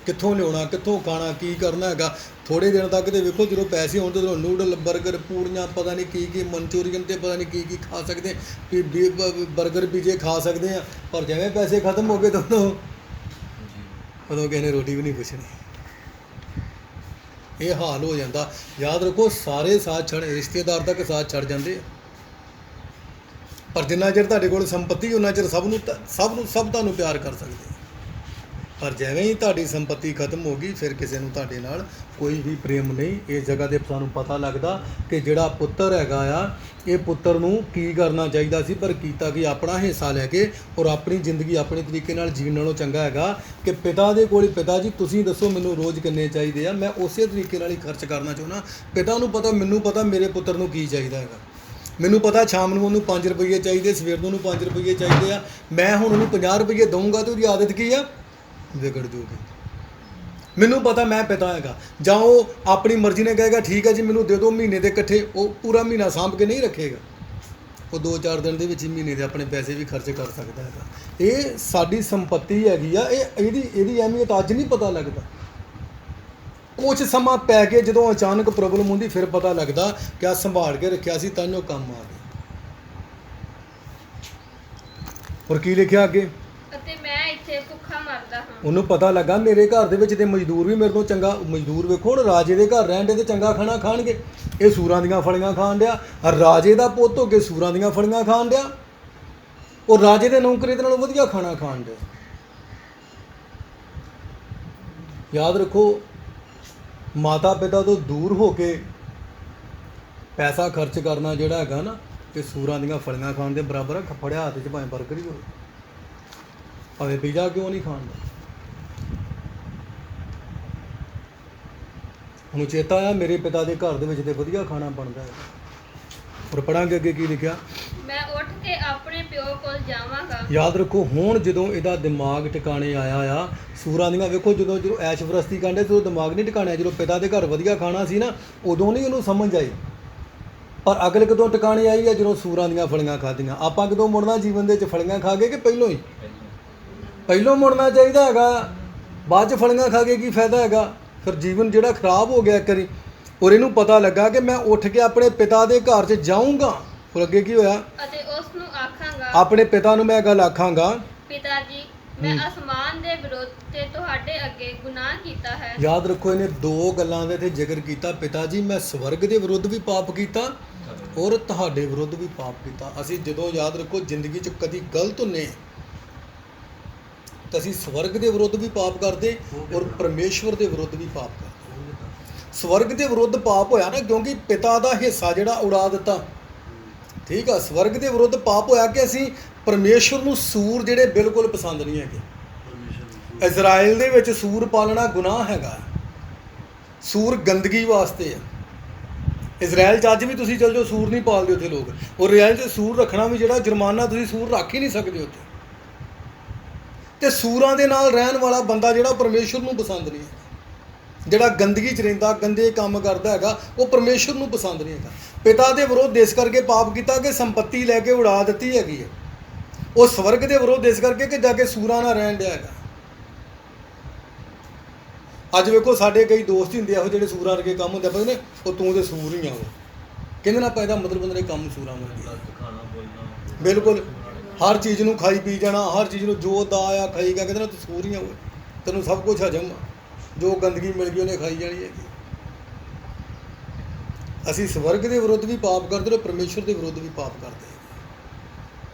ਕਿੱਥੋਂ ਲਿਆਉਣਾ, ਕਿੱਥੋਂ ਖਾਣਾ, ਕੀ ਕਰਨਾ ਹੈਗਾ। ਥੋੜ੍ਹੇ ਦਿਨ ਤੱਕ ਤੇ ਵੇਖੋ ਜਦੋਂ ਪੈਸੇ ਹੋਣ ਤੇ ਨੂਡਲ, ਬਰਗਰ, ਪੂੜੀਆਂ, ਪਤਾ ਨਹੀਂ ਕੀ ਮਨਚੂਰੀਅਨ ਤੇ ਪਤਾ ਨਹੀਂ ਕੀ ਖਾ ਸਕਦੇ, ਬਰਗਰ ਪੀਜੇ ਖਾ ਸਕਦੇ ਆ। ਪਰ ਜਿਵੇਂ ਪੈਸੇ ਖਤਮ ਹੋ ਗਏ ਤਾਂ ਉਦੋਂ ਕਿਸੇ ਨੇ ਰੋਟੀ ਵੀ ਨਹੀਂ ਪੁੱਛਣੀ। ਇਹ ਹਾਲ ਹੋ ਜਾਂਦਾ। ਯਾਦ ਰੱਖੋ ਸਾਰੇ ਸਾਥ ਛੱਡ, ਰਿਸ਼ਤੇਦਾਰ ਤੱਕ ਸਾਥ ਛੱਡ ਜਾਂਦੇ ਆ, ਪਰ ਜਿੰਨਾ ਚਿਰ ਤੁਹਾਡੇ ਕੋਲ ਸੰਪਤੀ ਉਹਨਾਂ ਚਿਰ ਸਭ ਤੁਹਾਨੂੰ ਪਿਆਰ ਕਰ ਸਕਦੇ ਆ। ਪਰ ਜਿਵੇਂ ਹੀ ਤੁਹਾਡੀ ਸੰਪਤੀ ਖਤਮ ਹੋ ਗਈ, ਫਿਰ ਕਿਸੇ ਨੂੰ ਤੁਹਾਡੇ ਨਾਲ ਕੋਈ ਵੀ ਪ੍ਰੇਮ ਨਹੀਂ। ਇਸ ਜਗ੍ਹਾ 'ਤੇ ਸਾਨੂੰ ਪਤਾ ਲੱਗਦਾ ਕਿ ਜਿਹੜਾ ਪੁੱਤਰ ਹੈਗਾ ਆ, ਇਹ ਪੁੱਤਰ ਨੂੰ ਕੀ ਕਰਨਾ ਚਾਹੀਦਾ ਸੀ, ਪਰ ਕੀਤਾ ਕਿ ਆਪਣਾ ਹਿੱਸਾ ਲੈ ਕੇ ਔਰ ਆਪਣੀ ਜ਼ਿੰਦਗੀ ਆਪਣੇ ਤਰੀਕੇ ਨਾਲ ਜੀਣ ਨਾਲੋਂ ਚੰਗਾ ਹੈਗਾ ਕਿ ਪਿਤਾ ਦੇ ਕੋਲ, ਪਿਤਾ ਜੀ ਤੁਸੀਂ ਦੱਸੋ ਮੈਨੂੰ ਰੋਜ਼ ਕਿੰਨੇ ਚਾਹੀਦੇ ਆ, ਮੈਂ ਉਸੇ ਤਰੀਕੇ ਨਾਲ ਹੀ ਖਰਚ ਕਰਨਾ ਚਾਹੁੰਦਾ। ਪਿਤਾ ਨੂੰ ਪਤਾ, ਮੈਨੂੰ ਪਤਾ ਮੇਰੇ ਪੁੱਤਰ ਨੂੰ ਕੀ ਚਾਹੀਦਾ ਹੈਗਾ। ਮੈਨੂੰ ਪਤਾ ਸ਼ਾਮ ਨੂੰ ਉਹਨੂੰ 5 ਰੁਪਈਏ ਚਾਹੀਦੇ, ਸਵੇਰ ਨੂੰ ਉਹਨੂੰ 5 ਰੁਪਈਏ ਚਾਹੀਦੇ ਆ। ਮੈਂ ਹੁਣ ਉਹਨੂੰ 50 ਰੁਪਈਏ ਦਊਂਗਾ ਤਾਂ ਉਹਦੀ ਆਦਤ ਕੀ ਆ, ਵਿਗੜ ਜੂਗੀ। ਮੈਨੂੰ ਪਤਾ ਮੈਂ ਪਿਤਾ ਹੈਗਾ। ਜਾਂ ਉਹ ਆਪਣੀ ਮਰਜ਼ੀ ਨਾਲ ਕਹੇਗਾ ਠੀਕ ਹੈ ਜੀ ਮੈਨੂੰ ਦੇ ਦਿਓ ਮਹੀਨੇ ਦੇ ਇਕੱਠੇ, ਉਹ ਪੂਰਾ ਮਹੀਨਾ ਸਾਂਭ ਕੇ ਨਹੀਂ ਰੱਖੇਗਾ। ਉਹ 2-4 ਦਿਨ ਦੇ ਵਿੱਚ ਹੀ ਮਹੀਨੇ ਦੇ ਆਪਣੇ ਪੈਸੇ ਵੀ ਖਰਚ ਕਰ ਸਕਦਾ ਹੈਗਾ। ਇਹ ਸਾਡੀ ਸੰਪਤੀ ਹੈਗੀ ਆ, ਇਹਦੀ ਅਹਿਮੀਅਤ ਅੱਜ ਨਹੀਂ ਪਤਾ ਲੱਗਦਾ। ਕੁਛ ਸਮਾਂ ਪੈ ਕੇ ਜਦੋਂ ਅਚਾਨਕ ਪ੍ਰੋਬਲਮ ਹੁੰਦੀ ਫਿਰ ਪਤਾ ਲੱਗਦਾ ਕਿ ਆ ਸੰਭਾਲ ਕੇ ਰੱਖਿਆ ਸੀ ਤਾਂ ਉਹ ਕੰਮ ਆ ਗਿਆ। ਔਰ ਕੀ ਲਿਖਿਆ ਅੱਗੇ, ਅਤੇ ਮੈਂ ਇੱਥੇ ਭੁੱਖਾ ਮਰਦਾ ਹਾਂ। ਉਹਨੂੰ ਪਤਾ ਲੱਗਾ ਮੇਰੇ ਘਰ ਦੇ ਵਿੱਚ ਤੇ ਮਜ਼ਦੂਰ ਵੀ ਮੇਰੇ ਤੋਂ ਚੰਗਾ, ਮਜ਼ਦੂਰ ਵੇਖੋ ਹੁਣ ਰਾਜੇ ਦੇ ਘਰ ਰਹਿਣ ਦੇ ਤੇ ਚੰਗਾ ਖਾਣਾ ਖਾਣਗੇ, ਇਹ ਸੂਰਾਂ ਦੀਆਂ ਫਲੀਆਂ ਖਾਣ ਡਿਆ। ਰਾਜੇ ਦਾ ਪੁੱਤ ਹੋ ਕੇ ਸੂਰਾਂ ਦੀਆਂ ਫਲੀਆਂ ਖਾਣ ਡਿਆ, ਉਹ ਰਾਜੇ ਦੇ ਨੌਕਰੀ ਦੇ ਨਾਲੋਂ ਵਧੀਆ ਖਾਣਾ ਖਾਣ ਡਿਆ। ਯਾਦ ਰੱਖੋ, ਮਾਤਾ ਪਿਤਾ ਤੋਂ ਦੂਰ ਹੋ ਕੇ ਪੈਸਾ ਖਰਚ ਕਰਨਾ ਜਿਹੜਾ ਹੈਗਾ ਨਾ, ਇਹ ਸੂਰਾਂ ਦੀਆਂ ਫਲੀਆਂ ਖਾਣ ਦੇ ਬਰਾਬਰ ਆ। ਫੜਿਆ ਹੱਥ 'ਚ ਭਾਵੇਂ ਬਰਗਰ ਹੀ ਹੋਵੇ, ਭਾਵੇਂ ਪੀਜ਼ਾ ਕਿਉਂ ਨਹੀਂ ਖਾਣ ਦਾ। ਹੁਣ ਚੇਤਾ ਆ ਮੇਰੇ ਪਿਤਾ ਦੇ ਘਰ ਦੇ ਵਿੱਚ ਤੇ ਵਧੀਆ ਖਾਣਾ ਬਣਦਾ ਹੈ। ਔਰ ਪੜਾਂਗੇ ਅੱਗੇ ਕੀ ਲਿਖਿਆ, ਮੈਂ ਉੱਠ ਕੇ ਆਪਣੇ ਪਿਓ ਕੋਲ ਜਾਵਾਂਗਾ। ਯਾਦ ਰੱਖੋ, ਹੁਣ ਜਦੋਂ ਇਹਦਾ ਦਿਮਾਗ ਟਿਕਾਣੇ ਆਇਆ ਆ, ਸੂਰਾਂ ਦੀਆਂ ਵੇਖੋ, ਜਦੋਂ ਐਸ਼ ਪ੍ਰਸਤੀ ਕਰਦੇ ਜਦੋਂ ਦਿਮਾਗ ਨਹੀਂ ਟਿਕਾਣਿਆ, ਜਦੋਂ ਪਿਤਾ ਦੇ ਘਰ ਵਧੀਆ ਖਾਣਾ ਸੀ ਨਾ, ਉਦੋਂ ਨਹੀਂ ਉਹਨੂੰ ਸਮਝ ਆਈ। ਪਰ ਅਗਲ ਕਦੋਂ ਟਿਕਾਣੇ ਆਈ ਆ? ਜਦੋਂ ਸੂਰਾਂ ਦੀਆਂ ਫਲੀਆਂ ਖਾਧੀਆਂ। ਆਪਾਂ ਕਦੋਂ ਮੁੜਨਾ ਜੀਵਨ ਦੇ ਵਿੱਚ? ਫਲੀਆਂ ਖਾ ਕੇ ਕਿ ਪਹਿਲੋਂ ਹੀ? ਪਹਿਲੋਂ ਮੁੜਨਾ ਚਾਹੀਦਾ ਹੈਗਾ, ਬਾਅਦ 'ਚ ਫਲੀਆਂ ਖਾ ਕੇ ਕੀ ਫਾਇਦਾ ਹੈਗਾ? ਫਿਰ ਜੀਵਨ ਜਿਹੜਾ ਖਰਾਬ ਹੋ ਗਿਆ ਕਰੀ। ਔਰ ਇਹਨੂੰ ਪਤਾ ਲੱਗਾ ਕਿ ਮੈਂ ਉੱਠ ਕੇ ਆਪਣੇ ਪਿਤਾ ਦੇ ਘਰ 'ਚ ਜਾਊਂਗਾ। ਫਿਰ ਅੱਗੇ ਕੀ ਹੋਇਆ? ਅਤੇ ਉਸ ਨੂੰ ਆਖਾਂਗਾ, ਆਪਣੇ ਪਿਤਾ ਨੂੰ ਮੈਂ ਇਹ ਗੱਲ ਆਖਾਂਗਾ, ਪਿਤਾ ਜੀ, ਮੈਂ ਅਸਮਾਨ ਦੇ ਵਿਰੁੱਧ ਤੇ ਤੁਹਾਡੇ ਅੱਗੇ ਗੁਨਾਹ ਕੀਤਾ ਹੈ। ਯਾਦ ਰੱਖੋ, ਇਹਨੇ ਦੋ ਗੱਲਾਂ ਦੇ ਤੇ ਜ਼ਿਕਰ ਕੀਤਾ। ਪਿਤਾ ਜੀ, ਮੈਂ ਸਵਰਗ ਦੇ ਵਿਰੁੱਧ ਵੀ ਪਾਪ ਕੀਤਾ ਔਰ ਤੁਹਾਡੇ ਵਿਰੁੱਧ ਵੀ ਪਾਪ ਕੀਤਾ। ਅਸੀਂ ਜਦੋਂ, ਯਾਦ ਰੱਖੋ, ਜ਼ਿੰਦਗੀ 'ਚ ਕਦੀ ਗਲਤ ਹੁੰਨੇ ਤਾਂ ਅਸੀਂ ਸਵਰਗ ਦੇ ਵਿਰੁੱਧ ਵੀ ਪਾਪ ਕਰਦੇ ਔਰ ਪਰਮੇਸ਼ਵਰ ਦੇ ਵਿਰੁੱਧ ਵੀ ਪਾਪ ਕਰਦੇ। ਸਵਰਗ ਦੇ ਵਿਰੁੱਧ ਪਾਪ ਹੋਇਆ ਨਾ, ਕਿਉਂਕਿ ਪਿਤਾ ਦਾ ਹਿੱਸਾ ਜਿਹੜਾ ਉਡਾ ਦਿੱਤਾ। ਠੀਕ ਆ, ਸਵਰਗ ਦੇ ਵਿਰੁੱਧ ਪਾਪ ਹੋਇਆ ਕਿ ਅਸੀਂ ਪਰਮੇਸ਼ਵਰ ਨੂੰ ਸੂਰ ਜਿਹੜੇ ਬਿਲਕੁਲ ਪਸੰਦ ਨਹੀਂ ਹੈਗੇ। ਇਜ਼ਰਾਈਲ ਦੇ ਵਿੱਚ ਸੂਰ ਪਾਲਣਾ ਗੁਨਾਹ ਹੈਗਾ। ਸੂਰ ਗੰਦਗੀ ਵਾਸਤੇ ਆ। ਇਜ਼ਰਾਈਲ 'ਚ ਅੱਜ ਵੀ ਤੁਸੀਂ ਚਲ ਜਾਓ, ਸੂਰ ਨਹੀਂ ਪਾਲਦੇ ਉੱਥੇ ਲੋਕ। ਔਰ ਇਜ਼ਰਾਈਲ 'ਚ ਸੂਰ ਰੱਖਣਾ ਵੀ ਜਿਹੜਾ ਜੁਰਮਾਨਾ, ਤੁਸੀਂ ਸੂਰ ਰੱਖ ਹੀ ਨਹੀਂ ਸਕਦੇ ਉੱਥੇ। ਤੇ ਸੂਰਾਂ ਦੇ ਨਾਲ ਰਹਿਣ ਵਾਲਾ ਬੰਦਾ ਜਿਹੜਾ ਪਰਮੇਸ਼ਵਰ ਨੂੰ ਪਸੰਦ ਨਹੀਂ ਹੈ। ਜਿਹੜਾ ਗੰਦਗੀ 'ਚ ਰਹਿੰਦਾ, ਗੰਦੇ ਕੰਮ ਕਰਦਾ ਹੈਗਾ, ਉਹ ਪਰਮੇਸ਼ਵਰ ਨੂੰ ਪਸੰਦ ਨਹੀਂ ਹੈਗਾ। ਪਿਤਾ ਦੇ ਵਿਰੁੱਧ ਇਸ ਕਰਕੇ ਪਾਪ ਕੀਤਾ ਕਿ ਸੰਪत्ति ਲੈ ਕੇ ਉਡਾ ਦਿੱਤੀ ਹੈਗੀ ਹੈ। ਉਹ ਸਵਰਗ ਦੇ ਵਿਰੁੱਧ ਇਸ ਕਰਕੇ ਕਿ ਜਾ ਕੇ ਸੂਰਾਂ ਨਾਲ ਰਹਿਣ ਡਿਆ ਹੈਗਾ। ਅੱਜ ਵੇਖੋ, ਸਾਡੇ ਕਈ ਦੋਸਤ ਹੀ ਹੁੰਦੇ ਇਹੋ ਜਿਹੜੇ ਸੂਰਾਂ ਵਰਗੇ ਕੰਮ ਹੁੰਦੇ ਪਏ ਨੇ, ਉਹ ਤੂੰ ਤੇ ਸੂਰ ਹੀ ਆ। ਉਹ ਕਹਿੰਦੇ ਨਾ ਆਪਾਂ ਇਹਦਾ ਮਤਲਬ ਉਹਨਾਂ ਦੇ ਕੰਮ ਸੂਰਾਂ ਵਰਗੇ। ਬਿਲਕੁਲ ਹਰ ਚੀਜ਼ ਨੂੰ ਖਾਈ ਪੀ ਜਾਣਾ, ਹਰ ਚੀਜ਼ ਨੂੰ ਜੋ ਦਾ ਆ ਖਾਈਗਾ, ਕਹਿੰਦੇ ਨਾ ਤੂੰ ਸੂਰ ਹੀ ਆ। ਉਹ ਤੈਨੂੰ ਸਭ ਕੁਝ ਹਜਮ ਆ, ਜੋ ਗੰਦਗੀ ਮਿਲ ਗਈ ਉਹਨੇ ਖਾਈ ਜਾਣੀ ਹੈਗੀ। ਅਸੀਂ ਸਵਰਗ ਦੇ ਵਿਰੁੱਧ ਵੀ ਪਾਪ ਕਰਦੇ ਤੇ ਪਰਮੇਸ਼ਵਰ ਦੇ ਵਿਰੁੱਧ ਵੀ ਪਾਪ ਕਰਦੇ।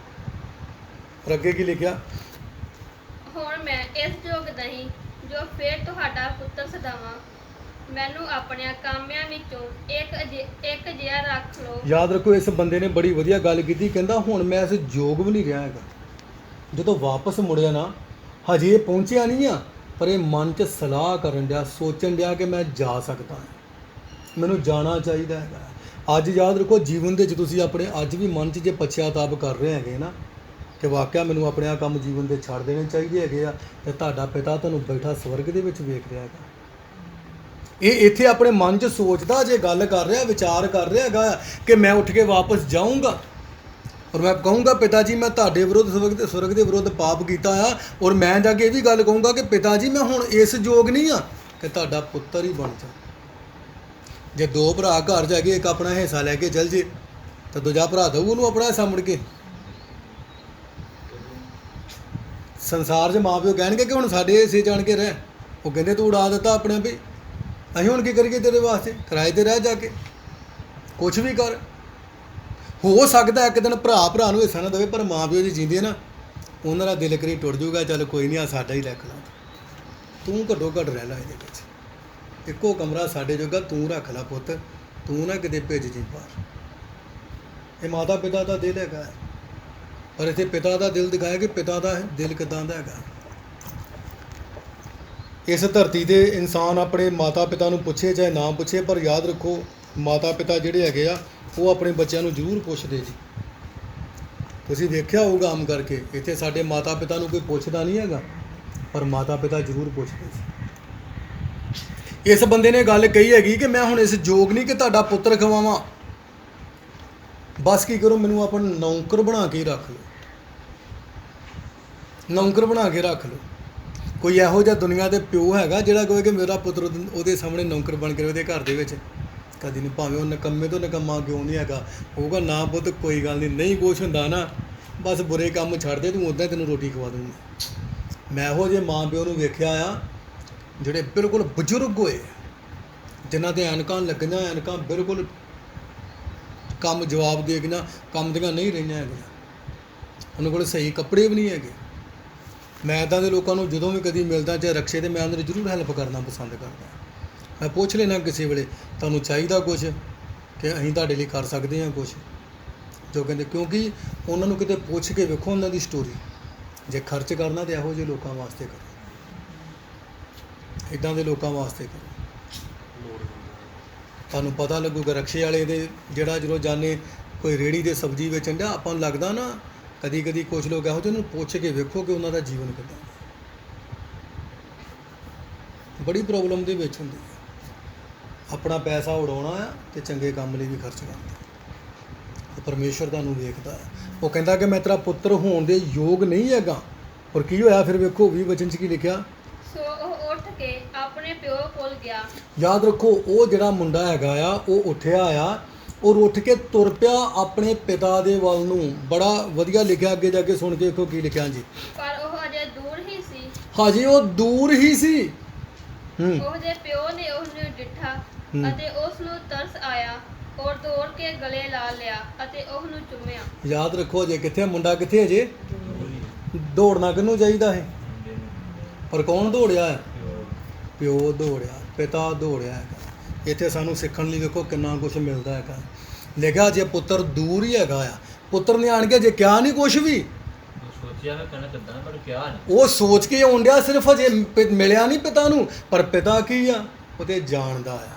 ਪਰ ਅੱਗੇ ਕੀ ਲਿਖਿਆ? ਹੁਣ ਮੈਂ ਇਸ ਯੋਗ ਨਹੀਂ ਜੋ ਫਿਰ ਤੁਹਾਡਾ ਪੁੱਤਰ ਸਦਾਵਾਂ। ਮੈਨੂੰ ਆਪਣਿਆਂ ਕਾਮਿਆਂ ਵਿੱਚੋਂ ਇੱਕ ਜਿਹਾ ਰੱਖ ਲਓ। ਯਾਦ ਰੱਖੋ, ਇਸ ਬੰਦੇ ਨੇ ਬੜੀ ਵਧੀਆ ਗੱਲ ਕੀਤੀ। ਕਹਿੰਦਾ ਹੁਣ ਮੈਂ ਇਸ ਯੋਗ ਵੀ ਨਹੀਂ ਰਿਹਾ ਹੈਗਾ। ਜਦੋਂ ਵਾਪਸ ਮੁੜਿਆ ਨਾ, ਹਜੇ ਪਹੁੰਚਿਆ ਨਹੀਂ ਆ, ਪਰ ਇਹ ਮਨ 'ਚ ਸਲਾਹ ਕਰਨ ਡਿਆ, ਸੋਚਣ ਡਿਆ ਕਿ ਮੈਂ ਜਾ ਸਕਦਾ, ਮੈਨੂੰ ਜਾਣਾ ਚਾਹੀਦਾ ਹੈਗਾ। ਅੱਜ ਯਾਦ ਰੱਖੋ, ਜੀਵਨ ਦੇ 'ਚ ਤੁਸੀਂ ਆਪਣੇ ਅੱਜ ਵੀ ਮਨ 'ਚ ਜੇ ਪਛਤਾਵਾ ਕਰ ਰਹੇ ਹੈਗੇ ਨਾ ਕਿ ਵਾਕਿਆ ਮੈਨੂੰ ਆਪਣੇ ਆ ਕੰਮ ਜੀਵਨ ਦੇ ਛੱਡ ਦੇਣੇ ਚਾਹੀਦੇ ਹੈਗੇ ਆ, ਤੇ ਤੁਹਾਡਾ ਪਿਤਾ ਤੁਹਾਨੂੰ ਬੈਠਾ ਸਵਰਗ ਦੇ ਵਿੱਚ ਵੇਖ ਰਿਹਾ ਹੈਗਾ। ਇਹ ਇੱਥੇ ਆਪਣੇ ਮਨ 'ਚ ਸੋਚਦਾ, ਜੇ ਗੱਲ ਕਰ ਰਿਹਾ, ਵਿਚਾਰ ਕਰ ਰਿਹਾ ਹੈਗਾ ਕਿ ਮੈਂ ਉੱਠ ਕੇ ਵਾਪਸ ਜਾਊਂਗਾ ਔਰ ਮੈਂ ਕਹੂੰਗਾ, ਪਿਤਾ ਜੀ, ਮੈਂ ਤੁਹਾਡੇ ਵਿਰੁੱਧ ਸਵਰਗ ਦੇ ਵਿਰੁੱਧ ਪਾਪ ਕੀਤਾ ਆ। ਔਰ ਮੈਂ ਜਾ ਕੇ ਇਹ ਵੀ ਗੱਲ ਕਹੂੰਗਾ ਕਿ ਪਿਤਾ ਜੀ, ਮੈਂ ਹੁਣ ਇਸ ਯੋਗ ਨਹੀਂ ਆ ਕਿ ਤੁਹਾਡਾ ਪੁੱਤਰ ਹੀ ਬਣ ਜਾ। ਜੇ ਦੋ ਭਰਾ ਘਰ ਜਾ ਕੇ ਇੱਕ ਆਪਣਾ ਹਿੱਸਾ ਲੈ ਕੇ ਚੱਲ ਜੇ ਤਾਂ ਦੂਜਾ ਭਰਾ ਦਊ ਉਹਨੂੰ ਆਪਣਾ ਹਿੱਸਾ ਮੁੜ ਕੇ। ਸੰਸਾਰ 'ਚ ਮਾਂ ਪਿਓ ਕਹਿਣਗੇ ਕਿ ਹੁਣ ਸਾਡੇ ਹਿੱਸੇ ਜਾਣ ਕੇ ਰਹਿ। ਉਹ ਕਹਿੰਦੇ ਤੂੰ ਉਡਾ ਦਿੱਤਾ ਆਪਣੇ ਵੀ, ਅਸੀਂ ਹੁਣ ਕੀ ਕਰੀਏ ਤੇਰੇ ਵਾਸਤੇ? ਕਿਰਾਏ ਤੇ ਰਹਿ ਜਾ ਕੇ, ਕੁਛ ਵੀ ਕਰ। ਹੋ ਸਕਦਾ ਇੱਕ ਦਿਨ ਭਰਾ ਨੂੰ ਹਿੱਸਾ ਨਾ ਦੇਵੇ, ਪਰ ਮਾਂ ਪਿਓ ਜੀ ਜੀਂਦੇ ਨਾ, ਉਹਨਾਂ ਦਾ ਦਿਲ ਕਰੀ ਟੁੱਟ ਜਾਊਗਾ, ਚੱਲ ਕੋਈ ਨਹੀਂ, ਆ ਸਾਡਾ ਹੀ ਰੱਖ ਲਾ, ਤੂੰ ਘੱਟੋ ਘੱਟ ਰਹਿ ਲਾ ਇਹਦੇ ਵਿੱਚ, ਇੱਕੋ ਕਮਰਾ ਸਾਡੇ ਜੋਗਾ ਤੂੰ ਰੱਖ ਲਾ ਪੁੱਤ, ਤੂੰ ਨਾ ਕਿਤੇ ਭੇਜ ਜੀ ਬਾਹਰ। ਇਹ ਮਾਤਾ ਪਿਤਾ ਦਾ ਦਿਲ ਹੈਗਾ, ਪਰ ਇੱਥੇ ਪਿਤਾ ਦਾ ਦਿਲ ਦਿਖਾਇਆ ਕਿ ਪਿਤਾ ਦਾ ਦਿਲ ਕਿੱਦਾਂ ਦਾ ਹੈਗਾ। ਇਸ ਧਰਤੀ ਦੇ ਇਨਸਾਨ ਆਪਣੇ ਮਾਤਾ ਪਿਤਾ ਨੂੰ ਪੁੱਛੇ ਚਾਹੇ ਨਾ ਪੁੱਛੇ, ਪਰ ਯਾਦ ਰੱਖੋ, ਮਾਤਾ ਪਿਤਾ ਜਿਹੜੇ ਹੈਗੇ ਆ ਉਹ ਆਪਣੇ ਬੱਚਿਆਂ ਨੂੰ ਜ਼ਰੂਰ ਪੁੱਛਦੇ ਜੀ। ਤੁਸੀਂ ਵੇਖਿਆ ਹੋਊਗਾ ਆਮ ਕਰਕੇ, ਇੱਥੇ ਸਾਡੇ ਮਾਤਾ ਪਿਤਾ ਨੂੰ ਕੋਈ ਪੁੱਛਦਾ ਨਹੀਂ ਹੈਗਾ, ਪਰ ਮਾਤਾ ਪਿਤਾ ਜ਼ਰੂਰ ਪੁੱਛਦੇ ਸੀ। ਇਸ ਬੰਦੇ ਨੇ ਗੱਲ ਕਹੀ ਹੈਗੀ ਕਿ ਮੈਂ ਹੁਣ ਇਸ ਯੋਗ ਨਹੀਂ ਕਿ ਤੁਹਾਡਾ ਪੁੱਤਰ ਖਵਾਵਾਂ, ਬਸ ਕੀ ਕਰੋ, ਮੈਨੂੰ ਆਪਣਾ ਨੌਕਰ ਬਣਾ ਕੇ ਰੱਖ ਲਓ, ਨੌਕਰ ਬਣਾ ਕੇ ਰੱਖ ਲਓ। ਕੋਈ ਇਹੋ ਜਿਹਾ ਦੁਨੀਆ ਦੇ ਪਿਓ ਹੈਗਾ ਜਿਹੜਾ ਕਹੇ ਕਿ ਮੇਰਾ ਪੁੱਤਰ ਉਹਦੇ ਸਾਹਮਣੇ ਨੌਕਰ ਬਣ ਕੇ ਉਹਦੇ ਘਰ ਦੇ ਵਿੱਚ? ਕਦੀ ਨਹੀਂ। ਭਾਵੇਂ ਉਹ ਨਿਕੰਮੇ ਤੋਂ ਨਿਕੰਮਾ ਕਿਉਂ ਨਹੀਂ ਹੈਗਾ, ਹੋਊਗਾ ਨਾ ਪੁੱਤ ਕੋਈ ਗੱਲ ਨਹੀਂ, ਨਹੀਂ ਕੁਛ ਹੁੰਦਾ ਨਾ, ਬਸ ਬੁਰੇ ਕੰਮ ਛੱਡ ਦੇ, ਤੂੰ ਉੱਦਾਂ ਹੀ ਤੈਨੂੰ ਰੋਟੀ ਖਵਾ ਦੂੰਗਾ। ਮੈਂ ਇਹੋ ਜਿਹੇ ਮਾਂ ਪਿਓ ਨੂੰ ਵੇਖਿਆ ਆ ਜਿਹੜੇ ਬਿਲਕੁਲ ਬਜ਼ੁਰਗ ਹੋਏ, ਜਿਨ੍ਹਾਂ ਦੇ ਐਨਕਾਂ ਲੱਗੀਆਂ, ਐਨਕਾਂ ਬਿਲਕੁਲ ਕੰਮ ਜਵਾਬ ਦੇ ਗਈਆਂ, ਕੰਮ ਦੀਆਂ ਨਹੀਂ ਰਹੀਆਂ ਹੈਗੀਆਂ, ਉਹਨਾਂ ਕੋਲ ਸਹੀ ਕੱਪੜੇ ਵੀ ਨਹੀਂ ਹੈਗੇ। ਮੈਂ ਇੱਦਾਂ ਦੇ ਲੋਕਾਂ ਨੂੰ ਜਦੋਂ ਵੀ ਕਦੀ ਮਿਲਦਾ, ਚਾਹੇ ਰਕਸ਼ੇ 'ਤੇ, ਮੈਂ ਉਹਨਾਂ ਦੀ ਜ਼ਰੂਰ ਹੈਲਪ ਕਰਨਾ ਪਸੰਦ ਕਰਦਾ। ਮੈਂ ਪੁੱਛ ਲੈਣਾ ਕਿਸੇ ਵੇਲੇ, ਤੁਹਾਨੂੰ ਚਾਹੀਦਾ ਕੁਛ ਕਿ ਅਸੀਂ ਤੁਹਾਡੇ ਲਈ ਕਰ ਸਕਦੇ ਹਾਂ ਕੁਛ, ਜੋ ਕਹਿੰਦੇ, ਕਿਉਂਕਿ ਉਹਨਾਂ ਨੂੰ ਕਿਤੇ ਪੁੱਛ ਕੇ ਵੇਖੋ ਉਹਨਾਂ ਦੀ ਸਟੋਰੀ। ਜੇ ਖਰਚ ਕਰਨਾ ਤਾਂ ਇਹੋ ਜਿਹੇ ਲੋਕਾਂ ਵਾਸਤੇ ਕਰੋ, ਇੱਦਾਂ ਦੇ ਲੋਕਾਂ ਵਾਸਤੇ ਕਰੋ। ਤੁਹਾਨੂੰ ਪਤਾ ਲੱਗੂਗਾ ਰਕਸ਼ੇ ਵਾਲੇ ਦੇ, ਜਿਹੜਾ ਜਦੋਂ ਜਾਣੇ ਕੋਈ ਰੇਹੜੀ ਦੇ ਸਬਜ਼ੀ ਵੇਚਣ ਡਿਆ, ਆਪਾਂ ਨੂੰ ਲੱਗਦਾ ਨਾ ਕਦੀ ਕਦੀ ਕੁਝ ਲੋਕ ਇਹੋ ਜਿਹੇ ਨੂੰ ਪੁੱਛ ਕੇ ਵੇਖੋ ਕਿ ਉਹਨਾਂ ਦਾ ਜੀਵਨ ਕਿੱਦਾਂ, ਬੜੀ ਪ੍ਰੋਬਲਮ ਦੇ ਵਿੱਚ ਹੁੰਦੀ ਹੈ। ਆਪਣਾ ਪੈਸਾ ਉਡਾਉਣਾ ਆ ਤੇ ਚੰਗੇ ਕੰਮ ਲਈ ਵੀ ਖਰਚ ਕਰਨਾ। ਪਰਮੇਸ਼ਰ ਤੁਹਾਨੂੰ ਵੇਖਦਾ ਹੈ। ਉਹ ਕਹਿੰਦਾ ਕਿ ਮੈਂ ਤੇਰਾ ਪੁੱਤਰ ਹੋਣ ਦੇ ਯੋਗ ਨਹੀਂ ਹੈਗਾ, ਪਰ ਕੀ ਹੋਇਆ ਫਿਰ ਵੇਖੋ 20 ਵਚਨ 'ਚ ਕੀ ਲਿਖਿਆ। ਸੋ ਉਹ ਉੱਠ ਕੇ ਆਪਣੇ ਪਿਓ ਕੋਲ ਗਿਆ। ਯਾਦ ਰੱਖੋ, ਉਹ ਜਿਹੜਾ ਮੁੰਡਾ ਹੈਗਾ ਆ ਉਹ ਉੱਠਿਆ ਆ, ਔਰ ਉੱਠ ਕੇ ਤੁਰ ਪਿਆ ਆਪਣੇ ਪਿਤਾ ਦੇ ਵੱਲ ਨੂੰ। ਬੜਾ ਵਧੀਆ ਲਿਖਿਆ, ਅੱਗੇ ਜਾ ਕੇ ਸੁਣ ਕੇ ਵੇਖੋ ਕੀ ਲਿਖਿਆ ਜੀ। ਪਰ ਉਹ ਅਜੇ ਦੂਰ ਹੀ ਸੀ। ਹਾਂਜੀ, ਉਹ ਦੂਰ ਹੀ ਸੀ। ਉਹਦੇ ਪਿਓ ਨੇ ਉਹਨੂੰ ਡਿੱਠਾ ਅਤੇ ਉਸ ਨੂੰ ਤਰਸ ਆਇਆ ਔਰ ਦੌੜ ਕੇ ਗਲੇ ਲਾ ਲਿਆ ਅਤੇ ਉਹਨੂੰ ਚੁੰਮਿਆ। ਯਾਦ ਰੱਖੋ, ਅਜੇ ਕਿੱਥੇ ਮੁੰਡਾ, ਕਿੱਥੇ ਅਜੇ ਦੌੜਨਾ ਕਿਹਨੂੰ ਚਾਹੀਦਾ ਹੈ, ਪਰ ਕੌਣ ਦੌੜਿਆ ਹੈ? ਪਿਓ ਦੌੜਿਆ, ਪਿਤਾ ਦੌੜਿਆ ਹੈਗਾ। ਇੱਥੇ ਸਾਨੂੰ ਸਿੱਖਣ ਲਈ ਵੇਖੋ ਕਿੰਨਾ ਕੁਝ ਮਿਲਦਾ ਹੈਗਾ। ਲਿਖਿਆ ਜੇ ਪੁੱਤਰ ਦੂਰ ਹੀ ਹੈਗਾ ਆ, ਪੁੱਤਰ ਨੇ ਆਣ ਕੇ ਜੇ ਕਿਹਾ ਨਹੀਂ ਕੁਝ ਵੀ, ਸੋਚਿਆ ਮੈਂ ਕਹਿਣਾ ਕਿੱਦਾਂ ਪਰ ਕਿਹਾ ਨਹੀਂ। ਉਹ ਸੋਚ ਕੇ ਆਉਣ ਡਿਆ, ਸਿਰਫ ਅਜੇ ਮਿਲਿਆ ਨਹੀਂ ਪਿਤਾ ਨੂੰ, ਪਰ ਪਿਤਾ ਕੀ ਆ, ਉਹ ਤੇ ਜਾਣਦਾ ਆ।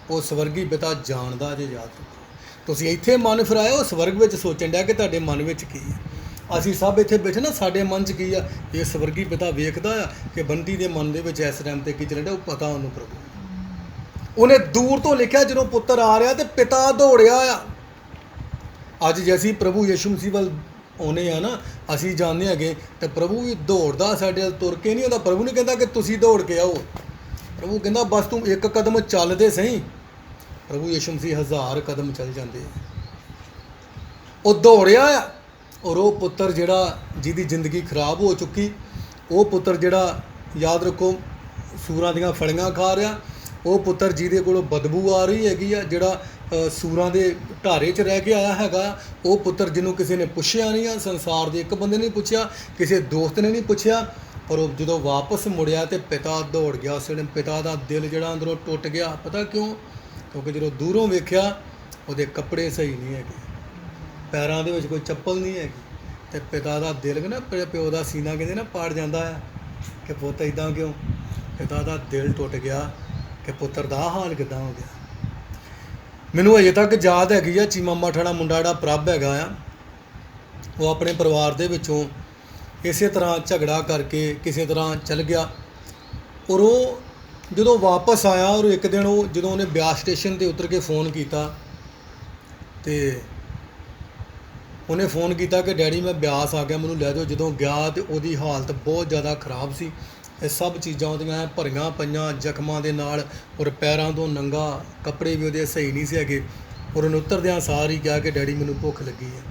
ਉਹ ਸਵਰਗੀ ਪਿਤਾ ਜਾਣਦਾ ਜੇ। ਯਾਦ ਰੱਖੋ, ਤੁਸੀਂ ਇੱਥੇ ਮਨ ਫਿਰਾਇਆ, ਉਹ ਸਵਰਗ ਵਿੱਚ ਸੋਚਣ ਡਿਆ ਕਿ ਤੁਹਾਡੇ ਮਨ ਵਿੱਚ ਕੀ ਹੈ। ਅਸੀਂ ਸਭ ਇੱਥੇ ਬੈਠੇ ਨਾ, ਸਾਡੇ ਮਨ 'ਚ ਕੀ ਆ, ਇਹ ਸਵਰਗੀ ਪਿਤਾ ਵੇਖਦਾ ਆ ਕਿ ਬੰਟੀ ਦੇ ਮਨ ਦੇ ਵਿੱਚ ਇਸ ਟਾਈਮ ਤੇ ਕੀ ਚੱਲ ਰਿਹਾ, ਉਹ ਪਤਾ ਉਹਨੂੰ ਪ੍ਰਭੂ। ਉਹਨੇ ਦੂਰ ਤੋਂ ਲਿਖਿਆ ਜਦੋਂ ਪੁੱਤਰ ਆ ਰਿਹਾ ਤੇ ਪਿਤਾ ਦੌੜਿਆ ਆ। ਅੱਜ ਜੇ ਅਸੀਂ ਪ੍ਰਭੂ ਯਿਸੂ ਮਸੀਹ ਵੱਲ ਆਉਂਦੇ ਆ ਨਾ, ਅਸੀਂ ਜਾਣਦੇ ਹੈਗੇ ਤੇ ਪ੍ਰਭੂ ਵੀ ਦੌੜਦਾ ਸਾਡੇ ਵੱਲ, ਤੁਰ ਕੇ ਨਹੀਂ ਆਉਂਦਾ। ਪ੍ਰਭੂ ਨੇ ਕਹਿੰਦਾ ਕਿ ਤੁਸੀਂ ਦੌੜ ਕੇ ਆਓ, ਪ੍ਰਭੂ ਕਹਿੰਦਾ ਬਸ ਤੂੰ ਇੱਕ ਕਦਮ ਚੱਲਦੇ ਸਹੀ। ਪ੍ਰਭੂ ਯਿਸੂ ਮਸੀਹ 1000 ਕਦਮ ਚੱਲ ਜਾਂਦੇ। ਉਹ ਦੌੜਿਆ ਆ, ਔਰ ਉਹ ਪੁੱਤਰ ਜਿਹੜਾ ਜਿਹਦੀ ਜ਼ਿੰਦਗੀ ਖਰਾਬ ਹੋ ਚੁੱਕੀ, ਉਹ ਪੁੱਤਰ ਜਿਹੜਾ ਯਾਦ ਰੱਖੋ ਸੂਰਾਂ ਦੀਆਂ ਫਲੀਆਂ ਖਾ ਰਿਹਾ, ਉਹ ਪੁੱਤਰ ਜਿਹਦੇ ਕੋਲੋਂ ਬਦਬੂ ਆ ਰਹੀ ਹੈਗੀ ਆ, ਜਿਹੜਾ ਸੂਰਾਂ ਦੇ ਢਾਰੇ 'ਚ ਰਹਿ ਕੇ ਆਇਆ ਹੈਗਾ, ਉਹ ਪੁੱਤਰ ਜਿਹਨੂੰ ਕਿਸੇ ਨੇ ਪੁੱਛਿਆ ਨਹੀਂ ਆ, ਸੰਸਾਰ ਦੇ ਇੱਕ ਬੰਦੇ ਨੇ ਪੁੱਛਿਆ, ਕਿਸੇ ਦੋਸਤ ਨੇ ਨਹੀਂ ਪੁੱਛਿਆ, ਪਰ ਉਹ ਜਦੋਂ ਵਾਪਸ ਮੁੜਿਆ ਤੇ ਪਿਤਾ ਦੌੜ ਗਿਆ। ਉਸ ਵੇਲੇ ਪਿਤਾ ਦਾ ਦਿਲ ਜਿਹੜਾ ਅੰਦਰੋਂ ਟੁੱਟ ਗਿਆ। ਪਤਾ ਕਿਉਂ? ਕਿਉਂਕਿ ਜਦੋਂ ਦੂਰੋਂ ਵੇਖਿਆ ਉਹਦੇ ਕੱਪੜੇ ਸਹੀ ਨਹੀਂ ਹੈਗੇ, ਪੈਰਾਂ ਦੇ ਵਿੱਚ ਕੋਈ ਚੱਪਲ ਨਹੀਂ ਹੈਗੀ, ਤੇ ਪਿਤਾ ਦਾ ਦਿਲ ਨਾ, ਪਿਓ ਦਾ ਸੀਨਾ ਕਹਿੰਦੇ ਨਾ ਪਾੜ ਜਾਂਦਾ ਹੈ ਕਿ ਪੁੱਤ ਇੱਦਾਂ ਕਿਉਂ। ਪਿਤਾ ਦਾ ਦਿਲ ਟੁੱਟ ਗਿਆ ਕਿ ਪੁੱਤਰ ਦਾ ਹਾਲ ਕਿੱਦਾਂ ਹੋ ਗਿਆ। ਮੈਨੂੰ ਅਜੇ ਤੱਕ ਯਾਦ ਹੈਗੀ ਆ, ਚੀਮਾ ਮਾਠੜਾ ਮੁੰਡਾ ਜਿਹੜਾ ਪ੍ਰਭ ਹੈਗਾ ਆ, ਉਹ ਆਪਣੇ ਪਰਿਵਾਰ ਦੇ ਵਿੱਚੋਂ ਇਸੇ ਤਰ੍ਹਾਂ ਝਗੜਾ ਕਰਕੇ ਕਿਸੇ ਤਰ੍ਹਾਂ ਚਲ ਗਿਆ, ਔਰ ਉਹ ਜਦੋਂ ਵਾਪਸ ਆਇਆ, ਔਰ ਇੱਕ ਦਿਨ ਉਹ ਜਦੋਂ ਉਹਨੇ ਬਿਆਸ ਸਟੇਸ਼ਨ 'ਤੇ ਉਤਰ ਕੇ ਫ਼ੋਨ ਕੀਤਾ, ਤੇ ਉਹਨੇ ਫ਼ੋਨ ਕੀਤਾ ਕਿ ਡੈਡੀ ਮੈਂ ਬਿਆਸ ਆ ਗਿਆ, ਮੈਨੂੰ ਲੈ ਜਾਓ। ਜਦੋਂ ਗਿਆ ਤੇ ਉਹਦੀ ਹਾਲਤ ਬਹੁਤ ਜ਼ਿਆਦਾ ਖਰਾਬ ਸੀ। ਇਹ ਸਭ ਚੀਜ਼ਾਂ ਉਹਦੀਆਂ ਭਰੀਆਂ ਪਈਆਂ ਜ਼ਖਮਾਂ ਦੇ ਨਾਲ, ਔਰ ਪੈਰਾਂ ਤੋਂ ਨੰਗਾ, ਕੱਪੜੇ ਵੀ ਉਹਦੇ ਸਹੀ ਨਹੀਂ ਸੀ ਹੈਗੇ। ਔਰ ਉਹਨੇ ਉਤਰਦਿਆਂ ਸਾਰ ਹੀ ਕਿਹਾ ਕਿ ਡੈਡੀ ਮੈਨੂੰ ਭੁੱਖ ਲੱਗੀ ਹੈ।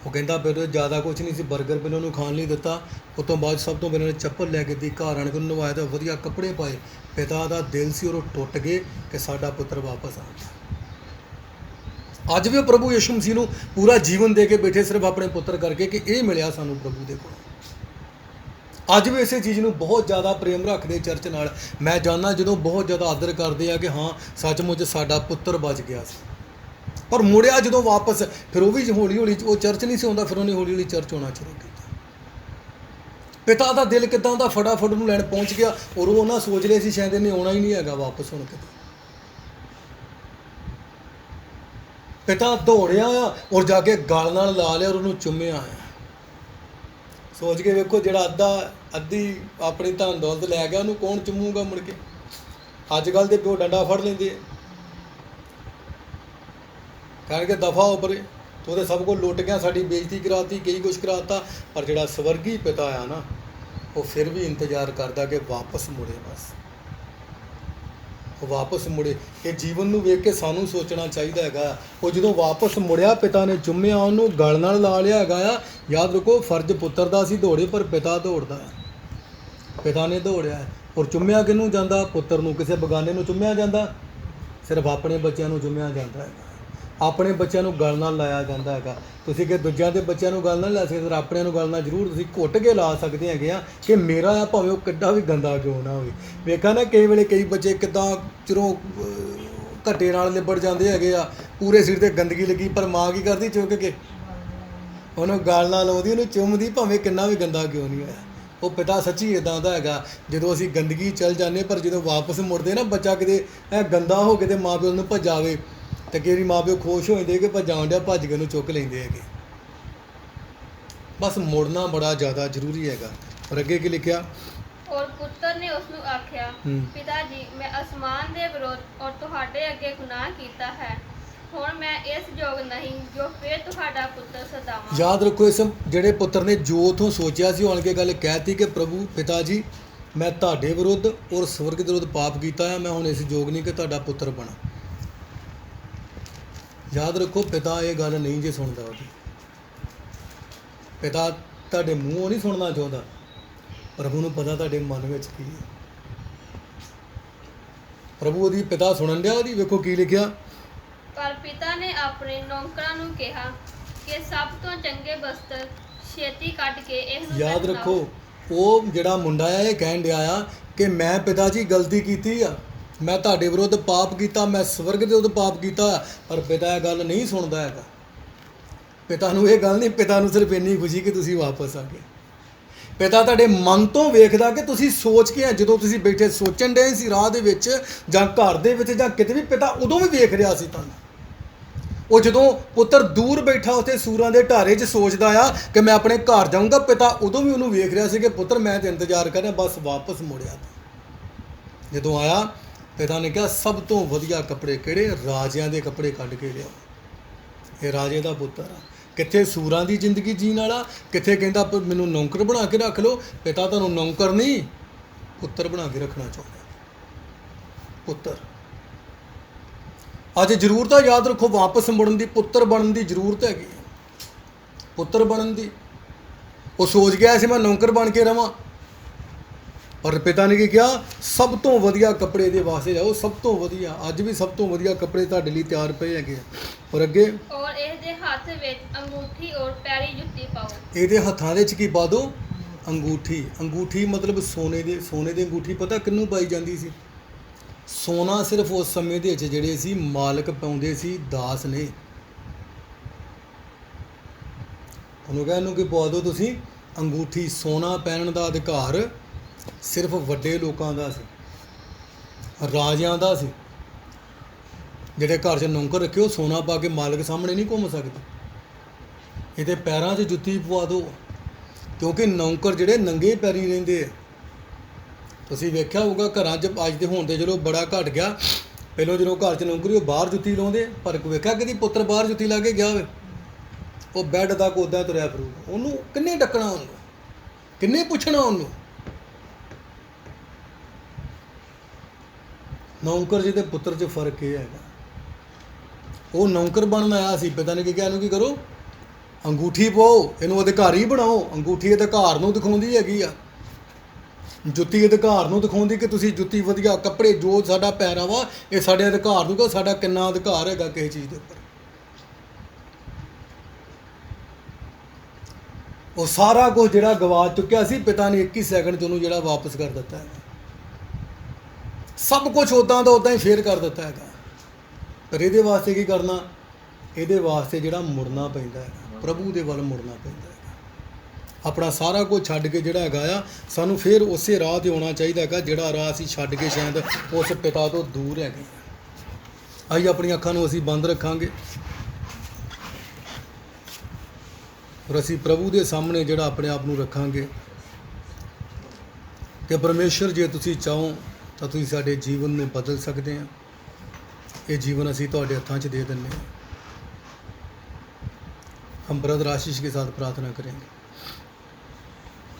ਉਹ ਕਹਿੰਦਾ ਫਿਰ ਜ਼ਿਆਦਾ ਕੁਝ ਨਹੀਂ ਸੀ, 버ਗਰ ਪਹਿਲਾਂ ਉਹਨੂੰ ਖਾਣ ਲਈ ਦਿੱਤਾ। ਉਸ ਤੋਂ ਬਾਅਦ ਸਭ ਤੋਂ ਪਹਿਲਾਂ ਉਹਨੇ ਚੱਪਲ ਲੈ ਕੇ ਦਿੱਤੀ, ਘਰ ਆਣ ਕੇ ਉਹਨੂੰ ਨਵਾਇਆ ਤਾਂ ਵਧੀਆ ਕੱਪੜੇ ਪਾਏ। ਪਿਤਾ ਦਾ ਦਿਲ ਸੀ ਔਰ ਉਹ ਟੁੱਟ ਗਏ ਕਿ ਸਾਡਾ ਪੁੱਤਰ ਵਾਪਸ ਆ ਗਿਆ। ਅੱਜ ਵੀ ਉਹ ਪ੍ਰਭੂ ਯਿਸੂ ਮਸੀਹ ਨੂੰ ਪੂਰਾ ਜੀਵਨ ਦੇ ਕੇ ਬੈਠੇ, ਸਿਰਫ ਆਪਣੇ ਪੁੱਤਰ ਕਰਕੇ ਕਿ ਇਹ ਮਿਲਿਆ ਸਾਨੂੰ ਪ੍ਰਭੂ ਦੇ ਕੋਲ। ਅੱਜ ਵੀ ਇਸੇ ਚੀਜ਼ ਨੂੰ ਬਹੁਤ ਜ਼ਿਆਦਾ ਪ੍ਰੇਮ ਰੱਖਦੇ ਚਰਚ ਨਾਲ। ਮੈਂ ਜਾਣਦਾ ਜਦੋਂ ਬਹੁਤ ਜ਼ਿਆਦਾ ਆਦਰ ਕਰਦੇ ਆ ਕਿ ਹਾਂ ਸੱਚਮੁੱਚ ਸਾਡਾ ਪੁੱਤਰ ਬਚ ਗਿਆ ਸੀ, ਪਰ ਮੁੜਿਆ ਜਦੋਂ ਵਾਪਸ, ਫਿਰ ਉਹ ਵੀ ਹੌਲੀ ਹੌਲੀ, ਉਹ ਚਰਚ ਨਹੀਂ ਸੀ ਆਉਂਦਾ, ਫਿਰ ਉਹਨੇ ਹੌਲੀ ਹੌਲੀ ਚਰਚ ਆਉਣਾ ਸ਼ੁਰੂ ਕੀਤਾ। ਪਿਤਾ ਦਾ ਦਿਲ ਕਿੱਦਾਂ ਦਾ ਫਟਾਫਟ ਨੂੰ ਲੈਣ ਪਹੁੰਚ ਗਿਆ, ਔਰ ਉਹ ਨਾ ਸੋਚ ਰਹੇ ਸੀ ਸ਼ਾਇਦ ਇਹਨੇ ਆਉਣਾ ਹੀ ਨਹੀਂ ਹੈਗਾ ਵਾਪਸ ਹੁਣ ਕਿਤੇ। ਪਿਤਾ ਦੌੜਿਆ ਆ ਔਰ ਜਾ ਕੇ ਗਲ ਨਾਲ ਲਾ ਲਿਆ ਔਰ ਉਹਨੂੰ ਚੁੰਮਿਆ ਆ। ਸੋਚ ਕੇ ਵੇਖੋ, ਜਿਹੜਾ ਅੱਧੀ ਆਪਣੀ ਧਨ ਦੌਲਤ ਲੈ ਗਿਆ, ਉਹਨੂੰ ਕੌਣ ਚੁੰਮੂਗਾ ਮੁੜ ਕੇ। ਅੱਜ ਕੱਲ੍ਹ ਦੇ ਪਿਓ ਡੰਡਾ ਫੜ ਲੈਂਦੇ ਆ, ਕਹਿਣਗੇ ਦਫਾ ਹੋ ਪਰੇ, ਤੂੰ ਤਾਂ ਸਭ ਕੁਝ ਲੁੱਟ ਗਿਆ, ਸਾਡੀ ਬੇਇੱਜ਼ਤੀ ਕਰਾਤੀ, ਕਈ ਕੁਛ ਕਰਾਤਾ। ਪਰ ਜਿਹੜਾ ਸਵਰਗੀ ਪਿਤਾ ਆ ਨਾ, ਉਹ ਫਿਰ ਵੀ ਇੰਤਜ਼ਾਰ ਕਰਦਾ ਕਿ ਵਾਪਸ ਮੁੜੇ, ਬਸ ਉਹ ਵਾਪਸ ਮੁੜੇ। ਇਹ ਜੀਵਨ ਨੂੰ ਵੇਖ ਕੇ ਸਾਨੂੰ ਸੋਚਣਾ ਚਾਹੀਦਾ ਹੈਗਾ। ਉਹ ਜਦੋਂ ਵਾਪਸ ਮੁੜਿਆ, ਪਿਤਾ ਨੇ ਚੁੰਮਿਆ, ਉਹਨੂੰ ਗਲ ਨਾਲ ਲਾ ਲਿਆ ਹੈਗਾ ਆ। ਯਾਦ ਰੱਖੋ, ਫਰਜ਼ ਪੁੱਤਰ ਦਾ ਸੀ ਦੌੜੇ, ਪਰ ਪਿਤਾ ਦੌੜਦਾ ਹੈ। ਪਿਤਾ ਨੇ ਦੌੜਿਆ ਹੈ, ਔਰ ਚੁੰਮਿਆ ਕਿਹਨੂੰ ਜਾਂਦਾ? ਪੁੱਤਰ ਨੂੰ। ਕਿਸੇ ਬਗਾਨੇ ਨੂੰ ਚੁੰਮਿਆ ਜਾਂਦਾ? ਸਿਰਫ ਆਪਣੇ ਬੱਚਿਆਂ ਨੂੰ ਚੁੰਮਿਆ ਜਾਂਦਾ ਹੈਗਾ, ਆਪਣੇ ਬੱਚਿਆਂ ਨੂੰ ਗਲ ਨਾਲ ਲਾਇਆ ਜਾਂਦਾ ਹੈਗਾ। ਤੁਸੀਂ ਕਿ ਦੂਜਿਆਂ ਦੇ ਬੱਚਿਆਂ ਨੂੰ ਗਲ ਨਾਲ ਲਾ ਸਕਦੇ, ਪਰ ਆਪਣਿਆਂ ਨੂੰ ਗਲ ਨਾਲ ਜ਼ਰੂਰ ਤੁਸੀਂ ਘੁੱਟ ਕੇ ਲਾ ਸਕਦੇ ਹੈਗੇ ਆ ਕਿ ਮੇਰਾ ਆ, ਭਾਵੇਂ ਉਹ ਕਿੱਡਾ ਵੀ ਗੰਦਾ ਕਿਉਂ ਨਾ ਹੋਵੇ। ਵੇਖਾ ਨਾ ਕਈ ਵੇਲੇ ਕਈ ਬੱਚੇ ਕਿੱਦਾਂ ਚਿਰੋਂ ਘੱਟੇ ਨਾਲ ਲਿਬੜ ਜਾਂਦੇ ਹੈਗੇ ਆ, ਪੂਰੇ ਸਿਰ 'ਤੇ ਗੰਦਗੀ ਲੱਗੀ, ਪਰ ਮਾਂ ਕੀ ਕਰਦੀ? ਚੁੱਕ ਕੇ ਉਹਨੂੰ ਗਲ ਨਾਲ ਲਾਉਂਦੀ, ਉਹਨੂੰ ਚੁੰਮਦੀ, ਭਾਵੇਂ ਕਿੰਨਾ ਵੀ ਗੰਦਾ ਕਿਉਂ ਨਹੀਂ ਹੋਇਆ। ਉਹ ਪਿਤਾ ਸੱਚੀ ਇੱਦਾਂ ਦਾ ਹੈਗਾ। ਜਦੋਂ ਅਸੀਂ ਗੰਦਗੀ ਚੱਲ ਜਾਂਦੇ, ਪਰ ਜਦੋਂ ਵਾਪਸ ਮੁੜਦੇ ਨਾ, ਬੱਚਾ ਕਿਤੇ ਇਹ ਗੰਦਾ ਹੋ ਕੇ ਤੇ ਮਾਂ ਪਿਓ ਨੂੰ ਭੱਜਾਵੇ, ਤੇ ਕਈ ਵਾਰੀ ਮਾਂ ਪਿਓ ਖੁਸ਼ ਹੋ ਜਾਂਦੇ ਕਿ ਭੱਜਾਣ ਡਿਆ, ਭੱਜ ਕੇ ਉਹਨੂੰ ਚੁੱਕ ਲੈਂਦੇ ਹੈਗੇ। ਬਸ ਮੁੜਨਾ ਬੜਾ ਜ਼ਿਆਦਾ ਜ਼ਰੂਰੀ ਹੈਗਾ। ਪਰ ਅੱਗੇ ਕੀ ਲਿਖਿਆ? ਔਰ ਪੁੱਤਰ ਨੇ ਉਸ ਨੂੰ ਆਖਿਆ, ਹੂੰ। ਪਿਤਾ ਜੀ, ਮੈਂ ਅਸਮਾਨ ਦੇ ਵਿਰੁੱਧ ਔਰ ਤੁਹਾਡੇ ਅੱਗੇ ਗੁਨਾਹ ਕੀਤਾ ਹੈ। ਹੁਣ ਮੈਂ ਇਸ ਯੋਗ ਨਹੀਂ ਜੋ ਫਿਰ ਤੁਹਾਡਾ ਪੁੱਤਰ ਸਦਾਵਾਂ। ਯਾਦ ਰੱਖੋ, ਇਸ ਜਿਹੜੇ ਪੁੱਤਰ ਨੇ ਜੋ ਉਥੋਂ ਸੋਚਿਆ ਸੀ, ਆਣ ਕੇ ਗੱਲ ਕਹਿਤੀ ਕਿ ਪ੍ਰਭੂ ਪਿਤਾ ਜੀ, ਮੈਂ ਤੁਹਾਡੇ ਵਿਰੁੱਧ ਔਰ ਸਵਰਗ ਦੇ ਵਿਰੁੱਧ ਪਾਪ ਕੀਤਾ ਹੈ, ਮੈਂ ਹੁਣ ਇਸ ਯੋਗ ਨਹੀਂ ਕਿ ਤੁਹਾਡਾ ਪੁੱਤਰ ਬਣਾ। ਯਾਦ ਰੱਖੋ, ਪਿਤਾ ਇਹ ਗੱਲ ਨਹੀਂ ਜੇ ਸੁਣਦਾ ਉਹਦੀ। ਪਿਤਾ ਤੁਹਾਡੇ ਮੂੰਹੋਂ ਨਹੀਂ ਸੁਣਨਾ ਚਾਹੁੰਦਾ, ਪ੍ਰਭੂ ਨੂੰ ਪਤਾ ਤੁਹਾਡੇ ਮਨ ਵਿੱਚ ਕੀ ਹੈ। ਪ੍ਰਭੂ ਉਹਦੀ ਪਿਤਾ ਸੁਣਨ ਡਿਆ ਉਹਦੀ। ਵੇਖੋ ਕੀ ਲਿਖਿਆ। ਪਰ ਪਿਤਾ ਨੇ ਆਪਣੇ ਨੌਕਰਾਂ ਨੂੰ ਕਿਹਾ ਕਿ ਸਭ ਤੋਂ ਚੰਗੇ ਬਸਤਰ ਛੇਤੀ ਕੱਢ ਕੇ ਇਸ ਨੂੰ ਯਾਦ ਪਹਿਨਾਓ। ਰੱਖੋ, ਉਹ ਜਿਹੜਾ ਮੁੰਡਾ ਆ ਇਹ ਕਹਿਣ ਡਿਆ ਆ ਕਿ ਮੈਂ ਪਿਤਾ ਜੀ ਗਲਤੀ ਕੀਤੀ ਆ, ਮੈਂ ਤੁਹਾਡੇ ਵਿਰੁੱਧ ਪਾਪ ਕੀਤਾ, ਮੈਂ ਸਵਰਗ ਦੇ ਵਿਰੁੱਧ ਪਾਪ ਕੀਤਾ। ਪਰ ਪਿਤਾ ਇਹ ਗੱਲ ਨਹੀਂ ਸੁਣਦਾ ਹੈਗਾ। ਪਿਤਾ ਨੂੰ ਇਹ ਗੱਲ ਨਹੀਂ, ਪਿਤਾ ਨੂੰ ਸਿਰਫ ਇੰਨੀ ਖੁਸ਼ੀ ਕਿ ਤੁਸੀਂ ਵਾਪਸ ਆ ਗਏ। ਪਿਤਾ ਤੁਹਾਡੇ ਮਨ ਤੋਂ ਵੇਖਦਾ ਕਿ ਤੁਸੀਂ ਸੋਚ ਕੇ ਆ, ਜਦੋਂ ਤੁਸੀਂ ਬੈਠੇ ਸੋਚਣ ਡਏ ਸੀ ਰਾਹ ਦੇ ਵਿੱਚ ਜਾਂ ਘਰ ਦੇ ਵਿੱਚ ਜਾਂ ਕਿਤੇ ਵੀ, ਪਿਤਾ ਉਦੋਂ ਵੀ ਵੇਖ ਰਿਹਾ ਸੀ ਤੁਹਾਨੂੰ। ਉਹ ਜਦੋਂ ਪੁੱਤਰ ਦੂਰ ਬੈਠਾ ਉੱਥੇ ਸੂਰਾਂ ਦੇ ਢਾਰੇ 'ਚ ਸੋਚਦਾ ਆ ਕਿ ਮੈਂ ਆਪਣੇ ਘਰ ਜਾਊਂਗਾ, ਪਿਤਾ ਉਦੋਂ ਵੀ ਉਹਨੂੰ ਵੇਖ ਰਿਹਾ ਸੀ ਕਿ ਪੁੱਤਰ ਮੈਂ ਤੇ ਇੰਤਜ਼ਾਰ ਕਰ ਰਿਹਾ, ਬਸ ਵਾਪਸ ਮੁੜਿਆ। ਜਦੋਂ ਆਇਆ, ਪਿਤਾ ਨੇ ਕਿਹਾ ਸਭ ਤੋਂ ਵਧੀਆ ਕੱਪੜੇ ਕਿਹੜੇ? ਰਾਜਿਆਂ ਦੇ ਕੱਪੜੇ ਕੱਢ ਕੇ ਲਿਆਓ। ਇਹ ਰਾਜੇ ਦਾ ਪੁੱਤਰ ਆ। ਕਿੱਥੇ ਸੂਰਾਂ ਦੀ ਜ਼ਿੰਦਗੀ ਜੀਣ ਵਾਲਾ, ਕਿੱਥੇ ਕਹਿੰਦਾ ਮੈਨੂੰ ਨੌਕਰ ਬਣਾ ਕੇ ਰੱਖ ਲਓ। ਪਿਤਾ ਤੁਹਾਨੂੰ ਨੌਕਰ ਨਹੀਂ, ਪੁੱਤਰ ਬਣਾ ਕੇ ਰੱਖਣਾ ਚਾਹੁੰਦਾ। ਪੁੱਤਰ ਅੱਜ ਜ਼ਰੂਰਤ ਆ, ਯਾਦ ਰੱਖੋ, ਵਾਪਸ ਮੁੜਨ ਦੀ, ਪੁੱਤਰ ਬਣਨ ਦੀ ਜ਼ਰੂਰਤ ਹੈਗੀ। ਪੁੱਤਰ ਬਣਨ ਦੀ। ਉਹ ਸੋਚ ਗਿਆ ਸੀ ਮੈਂ ਨੌਕਰ ਬਣ ਕੇ ਰਵਾਂ, ਪਰ ਪਿਤਾ ਨੇ ਕੀ ਕਿਹਾ? ਸਭ ਤੋਂ ਵਧੀਆ ਕੱਪੜੇ ਦੇ ਵਾਸਤੇ ਜਾਓ। ਸਭ ਤੋਂ ਵਧੀਆ, ਅੱਜ ਵੀ ਸਭ ਤੋਂ ਵਧੀਆ ਕੱਪੜੇ ਤੁਹਾਡੇ ਲਈ ਤਿਆਰ ਪਏ ਹੈਗੇ। ਪਰ ਅੱਗੇ, ਔਰ ਇਹਦੇ ਹੱਥ ਵਿੱਚ ਅੰਗੂਠੀ ਔਰ ਪੈਰੀ ਜੁੱਤੀ ਪਾਓ। ਇਹਦੇ ਹੱਥਾਂ ਦੇ ਵਿੱਚ ਕੀ ਪਾ ਦਿਓ? ਅੰਗੂਠੀ। ਅੰਗੂਠੀ ਮਤਲਬ ਸੋਨੇ ਦੀ ਅੰਗੂਠੀ। ਪਤਾ ਕਿਹਨੂੰ ਪਾਈ ਜਾਂਦੀ ਸੀ? ਸੋਨਾ ਸਿਰਫ ਉਸ ਸਮੇਂ ਦੇ ਵਿੱਚ ਜਿਹੜੇ ਸੀ ਮਾਲਕ ਪਾਉਂਦੇ ਸੀ, ਦਾਸ ਨੇ। ਉਹਨੂੰ ਕਹਿਣ ਨੂੰ ਕਿ ਪਾ ਦਿਓ ਤੁਸੀਂ ਅੰਗੂਠੀ। ਸੋਨਾ ਪਹਿਨਣ ਦਾ ਅਧਿਕਾਰ ਸਿਰਫ ਵੱਡੇ ਲੋਕਾਂ ਦਾ ਸੀ, ਰਾਜਿਆਂ ਦਾ ਸੀ। ਜਿਹੜੇ ਘਰ 'ਚ ਨੌਕਰ ਰੱਖੇ ਉਹ ਸੋਨਾ ਪਾ ਕੇ ਮਾਲਕ ਸਾਹਮਣੇ ਨਹੀਂ ਘੁੰਮ ਸਕਦੇ। ਇਹਦੇ ਪੈਰਾਂ 'ਚ ਜੁੱਤੀ ਪਵਾ ਦਿਓ, ਕਿਉਂਕਿ ਨੌਕਰ ਜਿਹੜੇ ਨੰਗੇ ਪੈਰੀ ਰਹਿੰਦੇ ਆ। ਤੁਸੀਂ ਵੇਖਿਆ ਹੋਊਗਾ ਘਰਾਂ 'ਚ, ਅੱਜ ਦੇ ਹੁਣ ਤੇ ਚਲੋ ਬੜਾ ਘਟ ਗਿਆ। ਪਹਿਲਾਂ ਜਦੋਂ ਘਰ 'ਚ ਨੌਕਰੀ ਉਹ ਬਾਹਰ ਜੁੱਤੀ ਲਾਉਂਦੇ, ਪਰ ਵੇਖਿਆ ਕਦੀ ਪੁੱਤਰ ਬਾਹਰ ਜੁੱਤੀ ਲਾ ਕੇ ਗਿਆ ਹੋਵੇ? ਉਹ ਬੈੱਡ ਤੱਕ ਉੱਦਾਂ ਤੁਰਿਆ ਫਿਰੂਗਾ। ਉਹਨੂੰ ਕਿੰਨੇ ਡੱਕਣਾ? ਉਹਨੂੰ ਕਿੰਨੇ ਪੁੱਛਣਾ? ਉਹਨੂੰ ਨੌਕਰ ਜੀ ਤੇ ਪੁੱਤਰ 'ਚ ਫਰਕ ਇਹ ਹੈਗਾ। ਉਹ ਨੌਕਰ ਬਣਨ ਆਇਆ ਸੀ, ਪਿਤਾ ਨੇ ਕੀ ਕਿਹਾ? ਇਹਨੂੰ ਕੀ ਕਰੋ? ਅੰਗੂਠੀ ਪਾਓ, ਇਹਨੂੰ ਅਧਿਕਾਰੀ ਬਣਾਓ। ਅੰਗੂਠੀ ਅਧਿਕਾਰ ਨੂੰ ਦਿਖਾਉਂਦੀ ਹੈਗੀ ਆ, ਜੁੱਤੀ ਅਧਿਕਾਰ ਨੂੰ ਦਿਖਾਉਂਦੀ ਕਿ ਤੁਸੀਂ ਜੁੱਤੀ ਵਧੀਆ, ਕੱਪੜੇ ਜੋ ਸਾਡਾ ਪਹਿਰਾਵਾ ਇਹ ਸਾਡੇ ਅਧਿਕਾਰ ਨੂੰ, ਕਿ ਸਾਡਾ ਕਿੰਨਾ ਅਧਿਕਾਰ ਹੈਗਾ ਕਿਸੇ ਚੀਜ਼ ਦੇ ਉੱਪਰ। ਉਹ ਸਾਰਾ ਕੁਝ ਜਿਹੜਾ ਗਵਾ ਚੁੱਕਿਆ ਸੀ, ਪਿਤਾ ਨੇ 21 ਸੈਕਿੰਡ 'ਚ ਉਹਨੂੰ ਜਿਹੜਾ ਵਾਪਸ ਕਰ ਦਿੱਤਾ ਹੈ। ਸਭ ਕੁਝ ਉੱਦਾਂ ਦਾ ਉੱਦਾਂ ਹੀ ਫੇਰ ਕਰ ਦਿੱਤਾ ਹੈਗਾ। ਪਰ ਇਹਦੇ ਵਾਸਤੇ ਕੀ ਕਰਨਾ? ਇਹਦੇ ਵਾਸਤੇ ਜਿਹੜਾ ਮੁੜਨਾ ਪੈਂਦਾ ਹੈ, ਪ੍ਰਭੂ ਦੇ ਵੱਲ ਮੁੜਨਾ ਪੈਂਦਾ ਹੈ। ਆਪਣਾ ਸਾਰਾ ਕੁਝ ਛੱਡ ਕੇ ਜਿਹੜਾ ਹੈਗਾ ਆ, ਸਾਨੂੰ ਫਿਰ ਉਸੇ ਰਾਹ 'ਤੇ ਆਉਣਾ ਚਾਹੀਦਾ ਹੈਗਾ ਜਿਹੜਾ ਰਾਹ ਅਸੀਂ ਛੱਡ ਕੇ ਸ਼ਾਇਦ ਉਸ ਪਿਤਾ ਤੋਂ ਦੂਰ ਹੈਗੇ। ਆਈ ਆਪਣੀਆਂ ਅੱਖਾਂ ਨੂੰ ਅਸੀਂ ਬੰਦ ਰੱਖਾਂਗੇ ਔਰ ਅਸੀਂ ਪ੍ਰਭੂ ਦੇ ਸਾਹਮਣੇ ਜਿਹੜਾ ਆਪਣੇ ਆਪ ਨੂੰ ਰੱਖਾਂਗੇ ਕਿ ਪਰਮੇਸ਼ਰ, ਜੇ ਤੁਸੀਂ ਚਾਹੋ ਤਾਂ ਤੁਸੀਂ ਸਾਡੇ ਜੀਵਨ ਨੂੰ ਬਦਲ ਸਕਦੇ ਆ। ਇਹ ਜੀਵਨ ਅਸੀਂ ਤੁਹਾਡੇ ਹੱਥਾਂ 'ਚ ਦੇ ਦਿੰਦੇ ਹਾਂ। हम ब्रदर आशीष के साथ प्रार्थना करेंगे।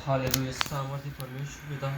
हालेलुया। सामर्थ्य परमेश्वर पिता,